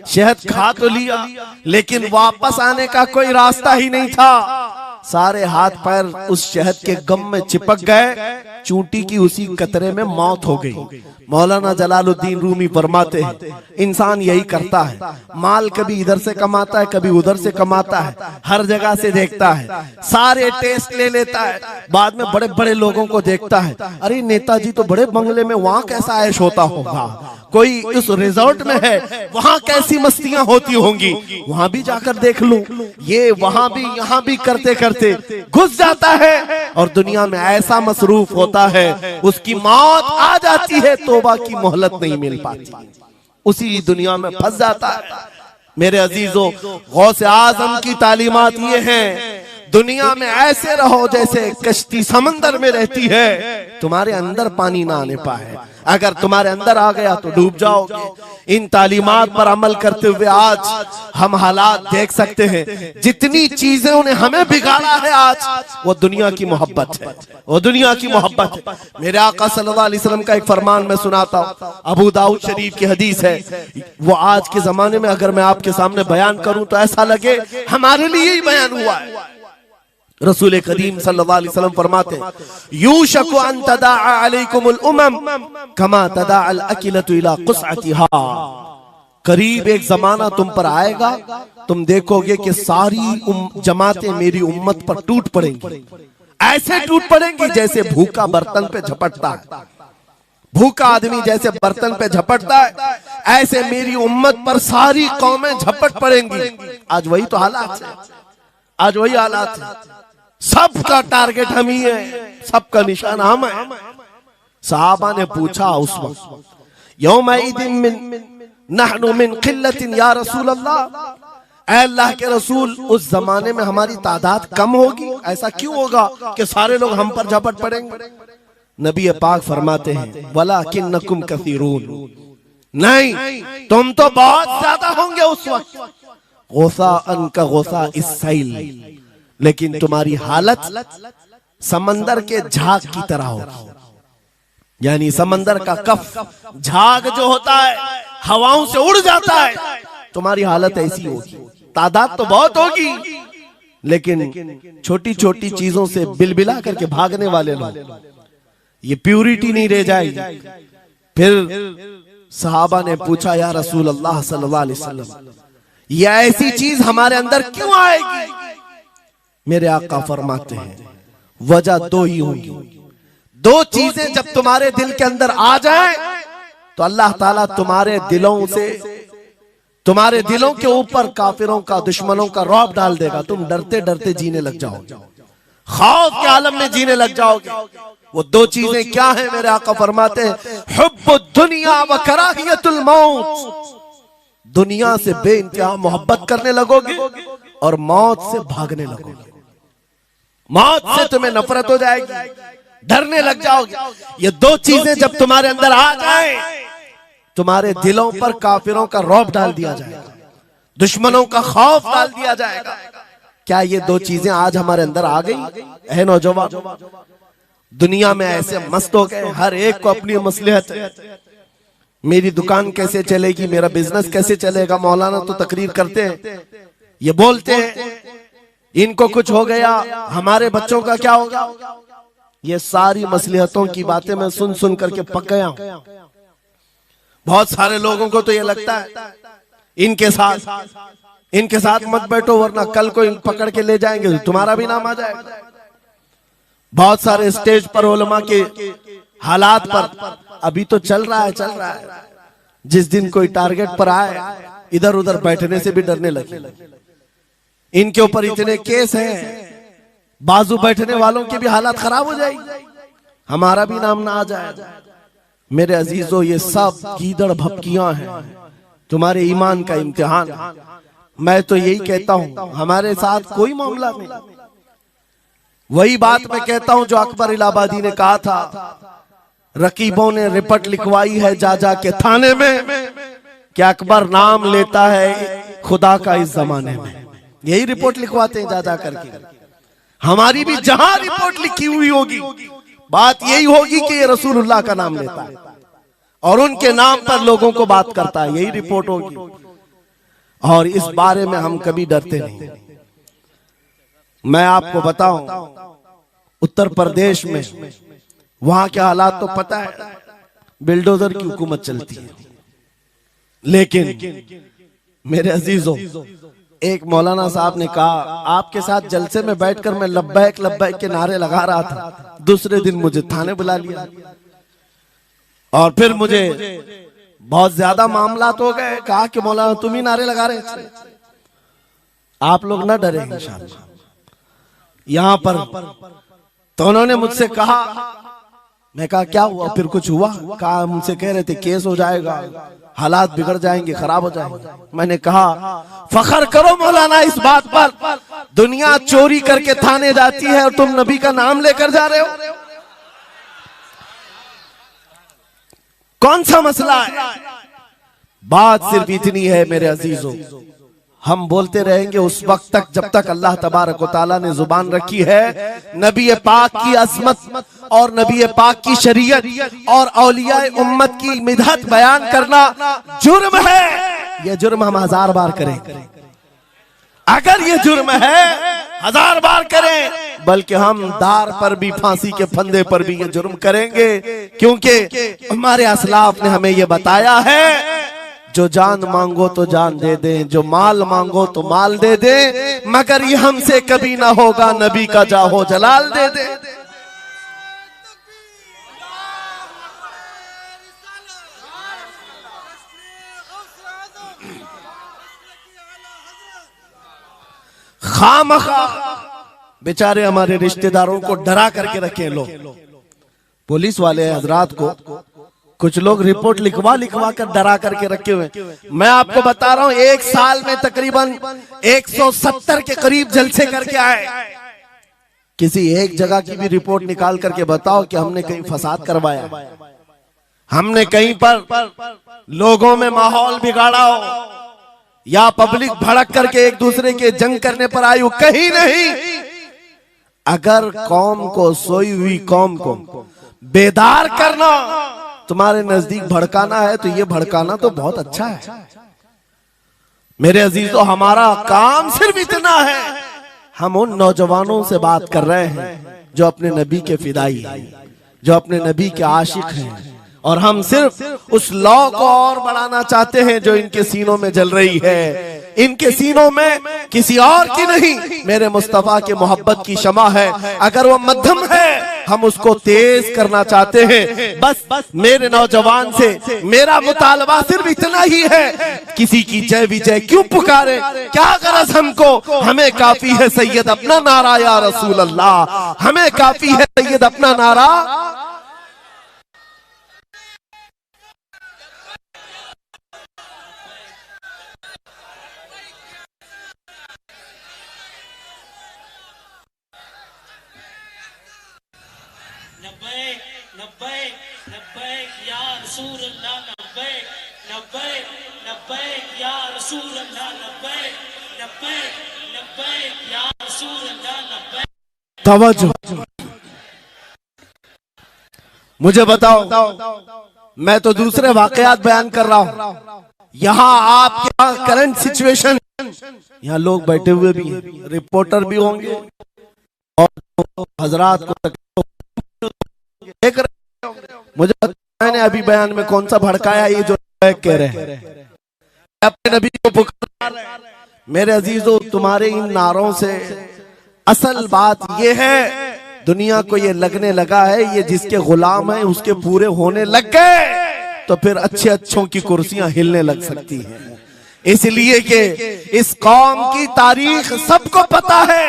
शहद खा तो लिया, लेकिन वापस आने का कोई रास्ता ही नहीं था। सारे हाथ पैर उस शहद के गम में चिपक गए। चूंटी की उसी कतरे में मौत हो गई। मौलाना जलालुद्दीन रूमी फरमाते हैं, इंसान यही करता है, माल कभी इधर से कमाता है, कभी उधर से कमाता है, हर जगह से देखता है, सारे टेस्ट ले लेता है, बाद में बड़े बड़े लोगों को देखता है, अरे नेताजी तो बड़े बंगले में, वहां कैसा ऐश होता होगा, कोई उस रिजॉर्ट में है, वहां कैसी मस्तियां होती होंगी, वहां भी जाकर देख लूं। ये वहां भी यहाँ भी करते करते घुस जाता है और दुनिया में ऐसा मसरूफ होता है, उसकी मौत आ जाती है, तौबा की मोहलत नहीं मिल पाती, उसी दुनिया में फंस जाता है। मेरे अजीजों, गौसे आजम की तालीमात ये हैं, दुनिया में ऐसे रहो जैसे कश्ती समंदर में रहती है, तुम्हारे अंदर पानी ना आने पाए। अगर तुम्हारे अंदर आ गया तो डूब जाओगे। इन तालीमात पर अमल करते हुए आज हम हालात देख सकते हैं। जितनी चीजें ने हमें बिगाड़ा है आज, वो दुनिया की मोहब्बत है, वो दुनिया की मोहब्बत है। मेरे आका सल्लल्लाहु अलैहि वसल्लम का एक फरमान मैं सुनाता हूँ, अबू दाऊद शरीफ की हदीस है। वो आज के जमाने में अगर मैं आपके सामने बयान करूं तो ऐसा लगे हमारे लिए ही बयान हुआ है। रसूल करीम सल्लल्लाहु अलैहि वसल्लम फरमाते हैं, यूशकु अन तदाअ अलैकुमुल उमम कमा तदाअल अकिलतु इला क़ुसअतिहा। करीब एक जमाना तुम पर आएगा, तुम देखोगे कि सारी जमातें मेरी उम्मत पर टूट पड़ेंगी। ऐसे टूट पड़ेंगी जैसे भूखा बर्तन पे झपटता है, भूखा आदमी जैसे बर्तन पे झपटता है, ऐसे मेरी उम्मत पर सारी कौमें झपट पड़ेंगी। आज वही तो हालात है, आज वही हालात है। सबका टारगेट हम ही है, सबका निशान हम है। सहाबा ने पूछा उस वक्त, यौमइदिन नहनु मिन क़िल्लतिन या रसूल अल्लाह, ऐ अल्लाह के रसूल उस जमाने में हमारी तादाद कम होगी, ऐसा क्यों होगा कि सारे लोग हम पर झपट पड़ेंगे? नबी पाक फरमाते हैं, वलाकिन्नकुम कसीरून, नहीं तुम तो बहुत ज्यादा होंगे उस वक्त, गुसाअन का गुसा इस्सैल, लेकिन तुम्हारी हालत समंदर के झाग की तरह होगी। यानी समंदर का कफ झाग जो होता है हवाओं से उड़ जाता है, तुम्हारी हालत ऐसी होगी। तादाद तो बहुत होगी, लेकिन छोटी छोटी चीजों से बिलबिला करके भागने वाले लोग, ये प्यूरिटी नहीं रह जाएगी। फिर सहाबा ने पूछा, या रसूल अल्लाह सल्लल्लाहु अलैहि वसल्लम, ये ऐसी चीज हमारे अंदर क्यों आएगी? मेरे आका फरमाते हैं, वजह दो ही होगी। दो चीजें जब तुम्हारे दिल के अंदर आ जाए तो अल्लाह ताला तुम्हारे दिलों से, तुम्हारे दिलों के ऊपर काफिरों का, दुश्मनों का रौब डाल देगा। तुम डरते डरते जीने लग जाओगे, खौफ के आलम में जीने लग जाओगे। वो दो चीजें क्या है? मेरे आका फरमाते हैं, हुब्बुद दुनिया व कराहियतुल मौत, दुनिया से बेइंतहा मोहब्बत करने लगोगे और मौत से भागने लगोगे। मौत से तुम्हें नफरत हो जाएगी, डरने लग जाओगे। ये दो चीजें जब तुम्हारे अंदर आ जाए, तुम्हारे दिलों पर काफिरों का रौब डाल दिया जाएगा, दुश्मनों का खौफ डाल दिया जाएगा। क्या ये दो चीजें आज हमारे अंदर आ गई? है नौजवान, दुनिया में ऐसे मस्त हो गए, हर एक को अपनी मसलहत है। मेरी दुकान कैसे चलेगी, मेरा बिजनेस कैसे चलेगा। मौलाना तो तकरीर करते हैं, ये बोलते हैं इनको कुछ हो गया, हमारे बच्चों का क्या होगा। ये सारी मसलहतों की बातें मैं सुन सुन करके पक गया हूं। बहुत सारे लोगों को तो ये लगता है इनके साथ मत बैठो, वरना कल को पकड़ के ले जाएंगे तो तुम्हारा भी नाम आ जाएगा। बहुत सारे स्टेज पर उलमा के हालात पर अभी तो चल रहा है, जिस दिन कोई टारगेट पर आए इधर उधर बैठने से भी डरने लगे। इनके ऊपर इतने केस हैं, बाजू बैठने वालों की भी हालत खराब हो जाएगी, हमारा भी नाम ना आ जाए। मेरे अजीजों, ये सब गीदड़ भपकियां हैं, तुम्हारे ईमान का इम्तिहान। मैं तो यही कहता हूं, हमारे साथ कोई मामला नहीं। वही बात मैं कहता हूं जो अकबर इलाहाबादी ने कहा था, रकीबों ने रिपोर्ट लिखवाई है जा जा के थाने में कि अकबर नाम लेता है खुदा का इस जमाने में। यही रिपोर्ट लिखवाते हैं जा जा करके। हमारी भी जहां रिपोर्ट लिखी हुई होगी, बात यही होगी कि ये रसूलुल्लाह का नाम लेता है और उनके नाम पर लोगों को बात करता है, यही रिपोर्ट होगी। और इस बारे में हम कभी डरते नहीं। मैं आपको बताऊं, उत्तर प्रदेश में वहां के हालात तो पता है, बिल्डोजर की हुकूमत चलती है। लेकिन मेरे अजीजों, एक मौलाना साहब ने कहा, आपके साथ जलसे में बैठकर मैं लब्बैक लब्बैक के नारे लगा रहा था, दूसरे दिन मुझे थाने बुला लिया और फिर मुझे बहुत ज्यादा मामलात हो गए। कहा कि मौलाना तुम ही नारे लगा रहे थे। आप लोग ना डरे इंशाअल्लाह। यहां पर तो उन्होंने मुझसे कहा, मैं कहा क्या हुआ, फिर कुछ हुआ? कहा मुझसे कह रहे थे केस हो जाएगा, हालात बिगड़ जाएंगे, खराब हो जाएंगे। मैंने कहा फखर करो मौलाना इस बात पर, दुनिया चोरी करके थाने जाती है और तुम नबी का नाम लेकर जा रहे हो। कौन सा मसला है? बात सिर्फ इतनी है मेरे अजीजों, हम बोलते रहेंगे उस वक्त तक जब तक अल्लाह तबारक व तआला ने जुबान रखी है। नबी पाक की अजमत और नबी पाक की शरीयत और औलिया उम्मत की मिदहत बयान करना जुर्म है। यह जुर्म हम 1000 बार करें, अगर ये जुर्म है 1000 बार करें, बल्कि हम दार पर भी, फांसी के फंदे पर भी ये जुर्म करेंगे, क्योंकि हमारे असलाफ ने हमें ये बताया है जो जान मांगो तो जान दे दें, जो माल मांगो तो माल दे दें, मगर ये हमसे कभी ना होगा नबी का जाहो जलाल दे दे। खामखा बेचारे हमारे रिश्तेदारों को डरा करके रखे लोग, पुलिस वाले हजरात को कुछ लोग रिपोर्ट लिखवा कर डरा करके रखे हुए। मैं आपको बता रहा हूं, एक साल में तकरीबन 170 के करीब जलसे करके आए। किसी एक जगह की भी रिपोर्ट निकाल करके बताओ कि हमने कहीं फसाद करवाया, हमने कहीं पर लोगों में माहौल बिगाड़ा हो, या पब्लिक भड़क करके एक दूसरे के जंग करने पर आई हो, कहीं नहीं। अगर कौम को, सोई हुई कौम को बेदार करना तुम्हारे नजदीक भड़काना है, तो ये भड़काना तो बहुत अच्छा है मेरे अजीजों। हमारा काम सिर्फ इतना है, हम उन नौजवानों से बात कर रहे हैं जो अपने नबी के फिदाई हैं, जो अपने नबी के आशिक हैं, और हम सिर्फ उस लौ को और बढ़ाना चाहते हैं जो इनके सीनों में जल रही है। इनके सीनों में किसी और की नहीं, मेरे मुस्तफा के मोहब्बत की शमा है। अगर वो मध्यम है, हम उसको तेज करना चाहते हैं। बस मेरे नौजवान से मेरा मुतालबा सिर्फ इतना ही है, किसी की जय विजय क्यों पुकारे, क्या गरज हमको, हमें काफी है सैयद अपना नारा या रसूल अल्लाह, हमें काफी है सैयद अपना नारा। तवज्जो, मुझे बताओ, मैं तो दूसरे वाकयात बयान कर रहा हूं। यहाँ आपके यहाँ करंट सिचुएशन, यहाँ लोग बैठे हुए भी हैं, रिपोर्टर भी होंगे और हजरात को देख रहे होंगे। मुझे मैंने अभी बयान में कौन सा भड़काया, ये जो कह रहे हैं अपने नबी को पुकार रहे हैं। मेरे अजीजों, तुम्हारे इन नारों से असल बात यह है, दुनिया को ये लगने लगा है ये जिसके गुलाम है उसके पूरे होने लग गए, तो फिर अच्छे अच्छों की कुर्सियां हिलने लग सकती हैं। इसलिए कि इस कौम की तारीख सबको पता है,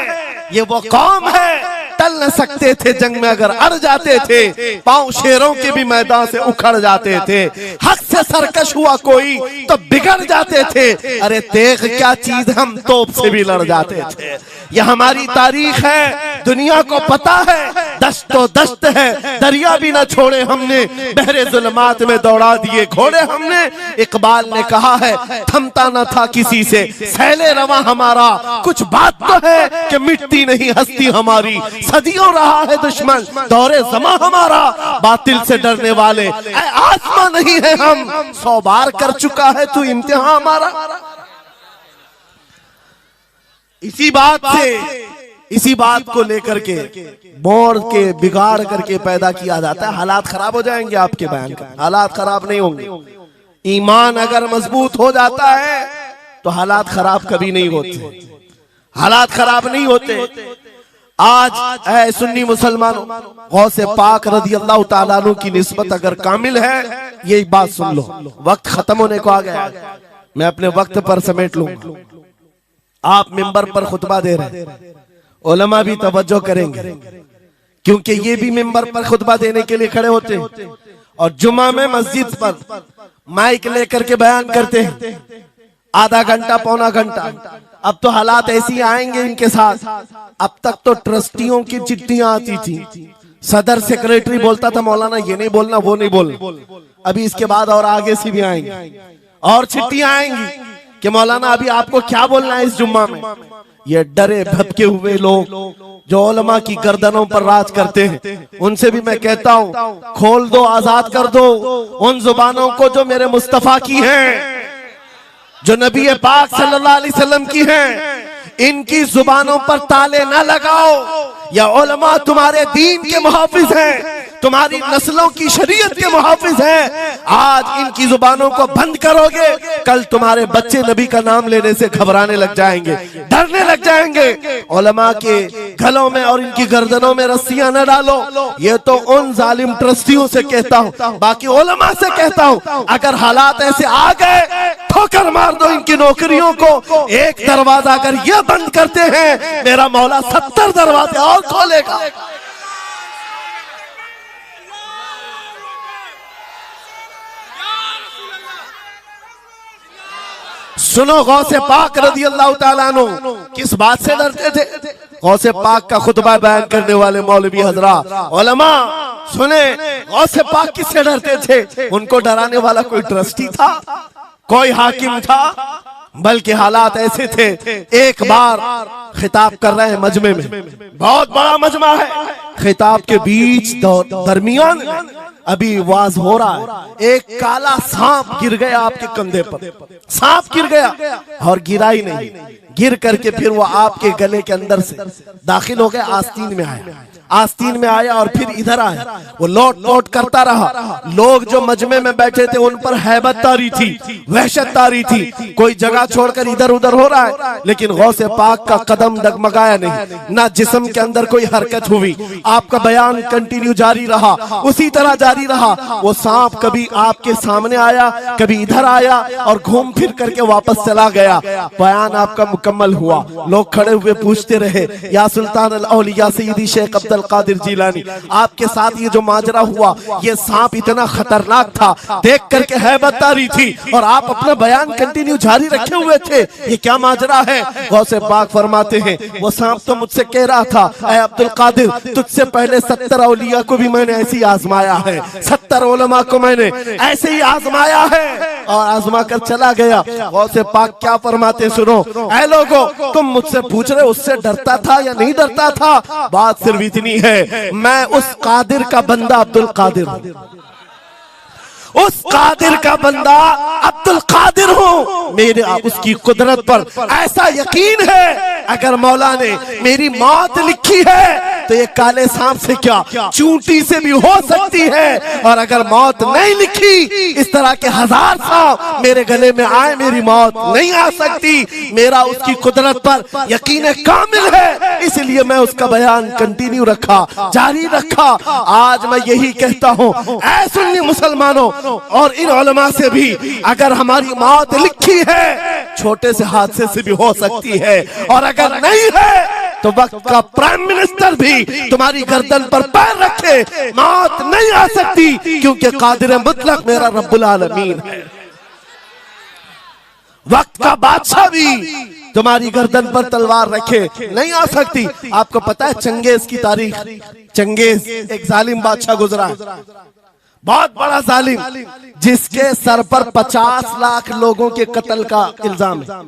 ये वो कौम है टल न सकते थे जंग में, अगर अड़ जाते थे पांव शेरों के भी मैदान से उखड़ जाते थे, हक से सरकश हुआ कोई तो बिगड़ जाते थे, अरे तेग क्या चीज हम तोप से भी लड़ जाते थे। ये हमारी तारीख है, दुनिया को पता है, दस्तो दस्त है, दरिया भी न छोड़े हमने, बहरे जुल्मात में दौड़ा दिए घोड़े हमने। इकबाल ने कहा है थमता न था किसी से सैले रवा हमारा, कुछ बात तो है कि मिटती नहीं हस्ती हमारी, सदियों रहा है दुश्मन दौरे जमा हमारा, बातिल से डरने वाले आसमां नहीं है हम, 100 बार कर चुका है तू इम्तिहान हमारा। इसी बात को लेकर के बोर के बिगाड़ करके पैदा किया जाता है। हालात खराब हो जाएंगे आपके बयान का, हालात खराब नहीं होंगे। ईमान अगर मजबूत हो जाता है तो हालात खराब कभी नहीं होते, हालात खराब नहीं होते। आज ऐ सुन्नी मुसलमानों, गौसे पाक रज़ी अल्लाह ताला अन्हु की निस्बत अगर कामिल है, ये बात सुन लो, वक्त खत्म होने को आ गया, मैं अपने वक्त पर समेट लूंगा। आप मिंबर पर खुतबा दे रहे हैं, उलमा भी तवज्जो करेंगे, क्योंकि ये भी मिंबर पर खुतबा देने के लिए खड़े होते हैं और जुमा में मस्जिद पर माइक लेकर के बयान करते हैं, आधा घंटा पौना घंटा। अब तो हालात ऐसी आएंगे इनके साथ। अब तक तो ट्रस्टियों की चिट्ठियां आती थी, सदर सेक्रेटरी बोलता था मौलाना ये नहीं बोलना वो नहीं बोलना। अभी इसके बाद और आगे से भी आएंगी और चिट्ठियां आएंगी कि मौलाना अभी आपको क्या बोलना है इस जुम्मा में। ये डरे भटके हुए लोग जो उलमा की गर्दनों पर राज करते हैं, उनसे भी मैं कहता हूं खोल दो, आजाद कर दो उन जुबानों को जो मेरे मुस्तफा की हैं, जो नबी पाक सल्लल्लाहु अलैहि वसल्लम की हैं। इनकी जुबानों पर ताले न लगाओ। या उलमा तुम्हारे दीन के मुहाफिज हैं, तुम्हारी नस्लों की शरीयत के मुहाफिज हैं। आज इनकी जुबानों को बंद करोगे, कल तुम्हारे बच्चे नबी का नाम लेने से घबराने लग जाएंगे, डरने लग जाएंगे। उलमा के गलों में और इनकी गर्दनों में रस्सियां न डालो। ये तो उन जालिम ट्रस्टियों से कहता हूं, बाकी उलमा से कहता हूं अगर हालात ऐसे आ गए ठोकर मार दो इनकी नौकरियों को। एक दरवाजा अगर ये बंद करते हैं, मेरा मौला 70 दरवाजे और खोलेगा। सुनो गौसे पाक रज़ी अल्लाह ताला अन्हु किस बात से डरते थे। गौसे पाक का खुतबा बयान करने वाले मौलवी हजरात उलमा सुने, गौसे पाक किससे डरते थे। उनको डराने वाला कोई ट्रस्टी था, कोई हाकिम था, बल्कि हालात ऐसे थे। एक बार खिताब कर रहे हैं मजमे में, बहुत बड़ा मजमा है, खिताब के बीच दरमियान अभी वाज हो रहा है। एक काला सांप गिर गया आपके कंधे पर, सांप गिर गया और गिरा ही नहीं, गिर करके फिर वो आपके गले के अंदर से दाखिल हो गया, आस्तीन में आया, आस्तीन में आया और फिर इधर आया। वो लौट लौट करता रहा। लोग जो मजमे में बैठे थे उन पर हैबत तारी थी, वहशत तारी थी। कोई जगह छोड़कर इधर उधर हो रहा है, लेकिन गौसे पाक का कदम डगमगाया नहीं, ना जिस्म के अंदर कोई हरकत हुई। आपका बयान कंटिन्यू जारी रहा, उसी तरह जारी रहा। वो सांप कभी आपके सामने आया, कभी इधर आया और घूम फिर करके वापस चला गया। बयान आपका मुकम्मल हुआ। लोग खड़े हुए पूछते रहे, या सुल्तान अल औलिया सय्यदी शेख अब्दुल कादिर जिलानी, आपके साथ ये जो माजरा हुआ, ये सांप इतना खतरनाक था, देख करके हैबत तारी थी और आप अपना बयान कंटिन्यू जारी रखे हुए थे, ये क्या माजरा है। गौसे पाक फरमाते हैं वो सांप तो मुझसे कह रहा था, ऐ अब्दुल कादिर तुझसे पहले 70 औलिया को भी मैंने ऐसे ही आजमाया है, 70 उलमा को मैंने ऐसे ही आजमाया है और आजमा कर चला गया। गौसे पाक क्या फरमाते सुनो, ऐ लोगो तुम मुझसे पूछ रहे उससे डरता था या नहीं डरता था, बात सिर्फ इतनी है, मैं उस कादिर का बंदा अब्दुल कादिर हूं, उस कादिर का बंदा अब्दुल कादिर हूं। मेरे उसकी कुदरत पर ऐसा यकीन है, अगर मौला ने मेरी मौत लिखी है तो ये काले सांप से क्या चूंटी से भी हो सकती है, और अगर मौत नहीं लिखी इस तरह के 1000 सांप मेरे गले में आए, मेरी मौत नहीं आ सकती। मेरा उसकी कुदरत पर यकीन कामिल है, इसलिए मैं उसका बयान कंटिन्यू रखा, जारी रखा। आज मैं यही कहता हूं, ऐ सुन्नी मुसलमानों और इन उलमा से भी, अगर हमारी मौत लिखी है छोटे से हादसे से भी हो सकती है, और अगर नहीं है तो वक्त का प्राइम मिनिस्टर भी तुम्हारी गर्दन पर पैर रखे, मौत नहीं आ सकती, क्योंकि कादिर मुतलक मेरा रब्बुल आलमीन है। वक्त का बादशाह भी तुम्हारी गर्दन पर तलवार रखे नहीं आ सकती। आपको पता है चंगेज की तारीख, चंगेज एक जालिम बादशाह गुजरा है, बहुत बड़ा जालिम, जिसके सर पर 50 लाख लोगों के कत्ल का इल्जाम है।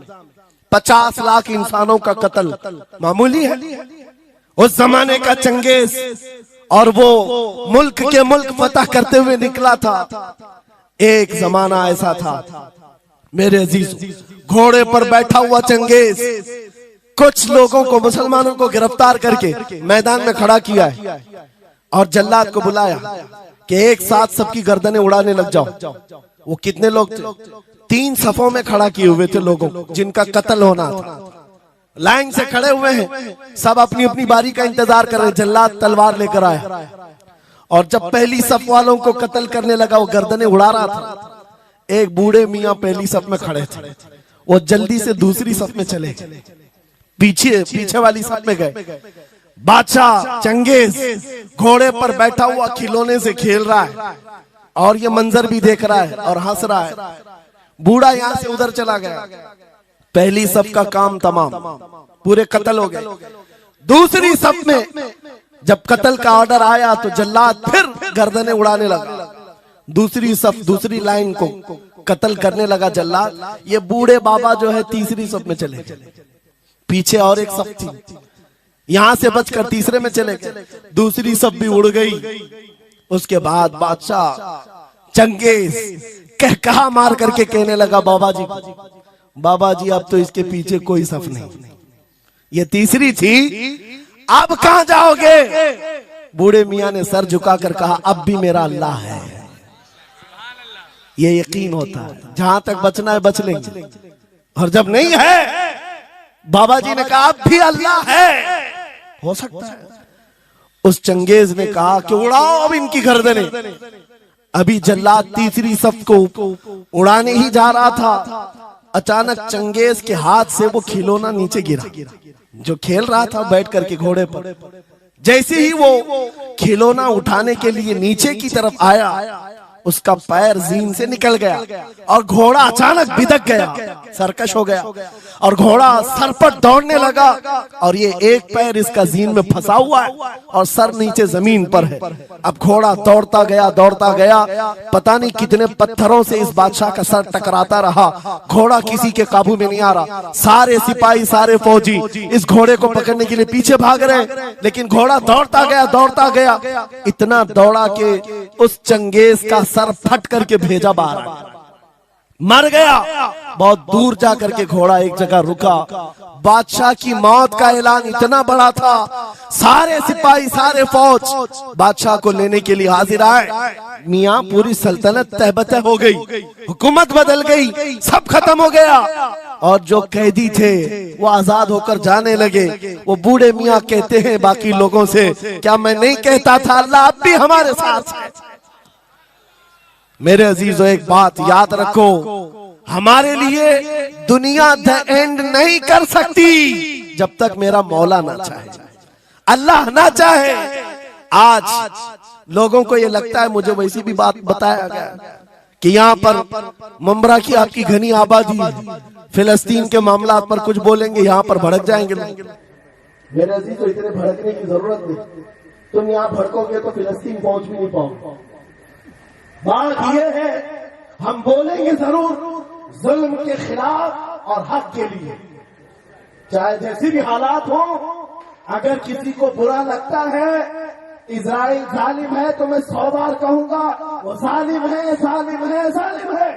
50 लाख इंसानों का कत्ल मामूली है। उस जमाने का चंगेज, और वो मुल्क के मुल्क फतह करते हुए निकला था। एक जमाना ऐसा था मेरे अजीज, घोड़े पर बैठा हुआ चंगेज कुछ लोगों को, मुसलमानों को गिरफ्तार करके मैदान में खड़ा किया है और जल्लाद को बुलाया कि एक साथ सबकी गर्दनें उड़ाने लग जाओ। वो कितने लोग थे? 3 सफों में खड़ा किए हुए थे लोगों जिनका कत्ल होना था, लाइन से खड़े हुए हैं, सब अपनी अपनी बारी का इंतजार कर रहे हैं। जल्लाद तलवार लेकर आया और जब पहली सफ वालों को कत्ल करने लगा, वो गर्दनें उड़ा रहा था। एक बूढ़े मियाँ पहली सफ में खड़े थे, वो जल्दी से दूसरी सफ में चले, पीछे वाली सफ में गए। बादशाह चंगेज घोड़े पर बैठा हुआ खिलौने से खेल रहा है और ये मंजर भी देख रहा है और हंस रहा है। बूढ़ा यहां से उधर चला गया, पहली सफ का काम तमाम, पूरे कत्ल हो गए। दूसरी सफ में जब कत्ल का ऑर्डर आया तो जल्लाद फिर गर्दनें उड़ाने लगा। दूसरी सफ, दूसरी लाइन को कत्ल करने लगा जल्लाद। ये बूढ़े बाबा जो है तीसरी सफ में चले, पीछे और एक सफ थी, यहां से बचकर तीसरे में चले गए। दूसरी सफ भी उड़ गई। उसके बाद बादशाह चंगेज कहकहा मार करके कहने लगा, बाबा जी अब तो इसके पीछे कोई सफ नहीं, ये तीसरी थी, अब कहां जाओगे? बूढ़े मियां ने सर झुकाकर कहा, अब भी मेरा अल्लाह है। ये यकीन होता है, जहां तक बचना है बच लेंगे, और जब नहीं है, बाबा जी ने कहा अब भी अल्लाह है, हो सकता है। उस चंगेज ने कहा कि उड़ाओ अब इनकी गर्दनें। अभी जल्लाद तीसरी सफ को उड़ाने ही जा रहा था, अचानक चंगेज के हाथ से वो खिलौना नीचे गिरा, जो खेल रहा था बैठ करके घोड़े पर। जैसे ही वो खिलौना उठाने के लिए नीचे की तरफ आया, उसका पैर जीन से निकल गया और घोड़ा अचानक बिदक गया, सरकश हो गया, और घोड़ा सर पर दौड़ने लगा। और ये एक पैर इसका जीन में फंसा हुआ है और सर नीचे जमीन पर है। अब घोड़ा दौड़ता गया, पता नहीं कितने पत्थरों से इस बादशाह का सर टकराता रहा। घोड़ा किसी के काबू में नहीं आ रहा। सारे सिपाही, सारे फौजी इस घोड़े को पकड़ने के लिए पीछे भाग रहे, लेकिन घोड़ा दौड़ता गया, इतना दौड़ा कि उस चंगेज का सर फट करके भेजा बाहर, मर गया। बहुत दूर जाकर के घोड़ा एक जगह रुका। बादशाह की मौत का ऐलान इतना बड़ा था, सारे सिपाही, सारे फौज बादशाह को लेने के लिए हाजिर आए। मियां पूरी सल्तनत तहबतह हो गई, हुकूमत बदल गई, सब खत्म हो गया। और जो कैदी थे वो आजाद होकर जाने लगे। वो बूढ़े मियां कहते हैं बाकी लोगों से, क्या मैं नहीं कहता था अल्लाह अब भी हमारे साथ है? मेरे अजीजों, एक बात याद रखो, हमारे लिए दुनिया द एंड नहीं कर सकती जब तक मेरा मौला ना चाहे, अल्लाह ना चाहे। आज लोगों को ये लगता है, मुझे वैसी भी बात बताया गया कि यहाँ पर मुंबरा की आपकी घनी आबादी है, फिलिस्तीन के मामला पर कुछ बोलेंगे यहाँ पर भड़क जाएंगे। मेरे अजीजों, इतने भड़कने की जरूरत नहीं। तुम यहाँ भड़कोगे तो फिलिस्तीन पहुंच भी नहीं पाओगे। बात यह है, हम बोलेंगे जरूर जुल्म के खिलाफ और हक के लिए, चाहे जैसी भी हालात हो। अगर किसी को बुरा लगता है इजराइल जालिम है, तो मैं 100 बार कहूंगा वो जालिम है, जालिम है, जालिम है।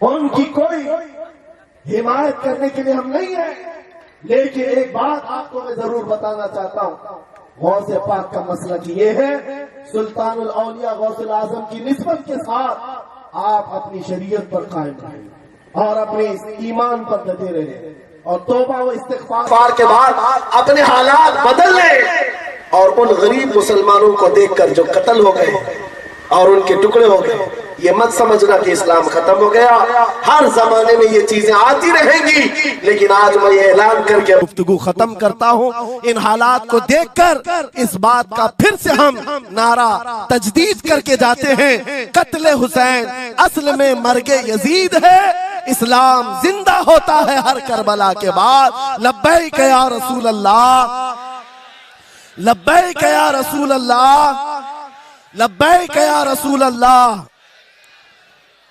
उनकी कोई हिमायत करने के लिए हम नहीं है, लेकिन एक बात आपको मैं जरूर बताना चाहता हूं। गौसे पाक का मसला ये है, सुल्तानुल औलिया गौसुल आजम की निस्बत के साथ आप अपनी शरीयत पर कायम रहें और अपने ईमान पर डटे रहें, और तौबा व इस्तिग़फ़ार के बाद अपने हालात बदल लें। और उन गरीब मुसलमानों को देखकर जो कत्ल हो गए और उनके टुकड़े हो गए, ये मत समझना कि इस्लाम खत्म हो गया। हर जमाने में ये चीजें आती रहेंगी, लेकिन आज मैं ये ऐलान करके गुफ्तगू खत्म करता हूँ। इन हालात को देखकर इस बात का फिर से हम नारा तजदीद करके जाते हैं, कत्ले हुसैन असल में मर्गे यजीद है, इस्लाम जिंदा होता है हर करबला के बाद। लब्बैक या रसूल अल्लाह, लब्बैक या रसूल अल्लाह, लब्बैक या रसूल अल्लाह।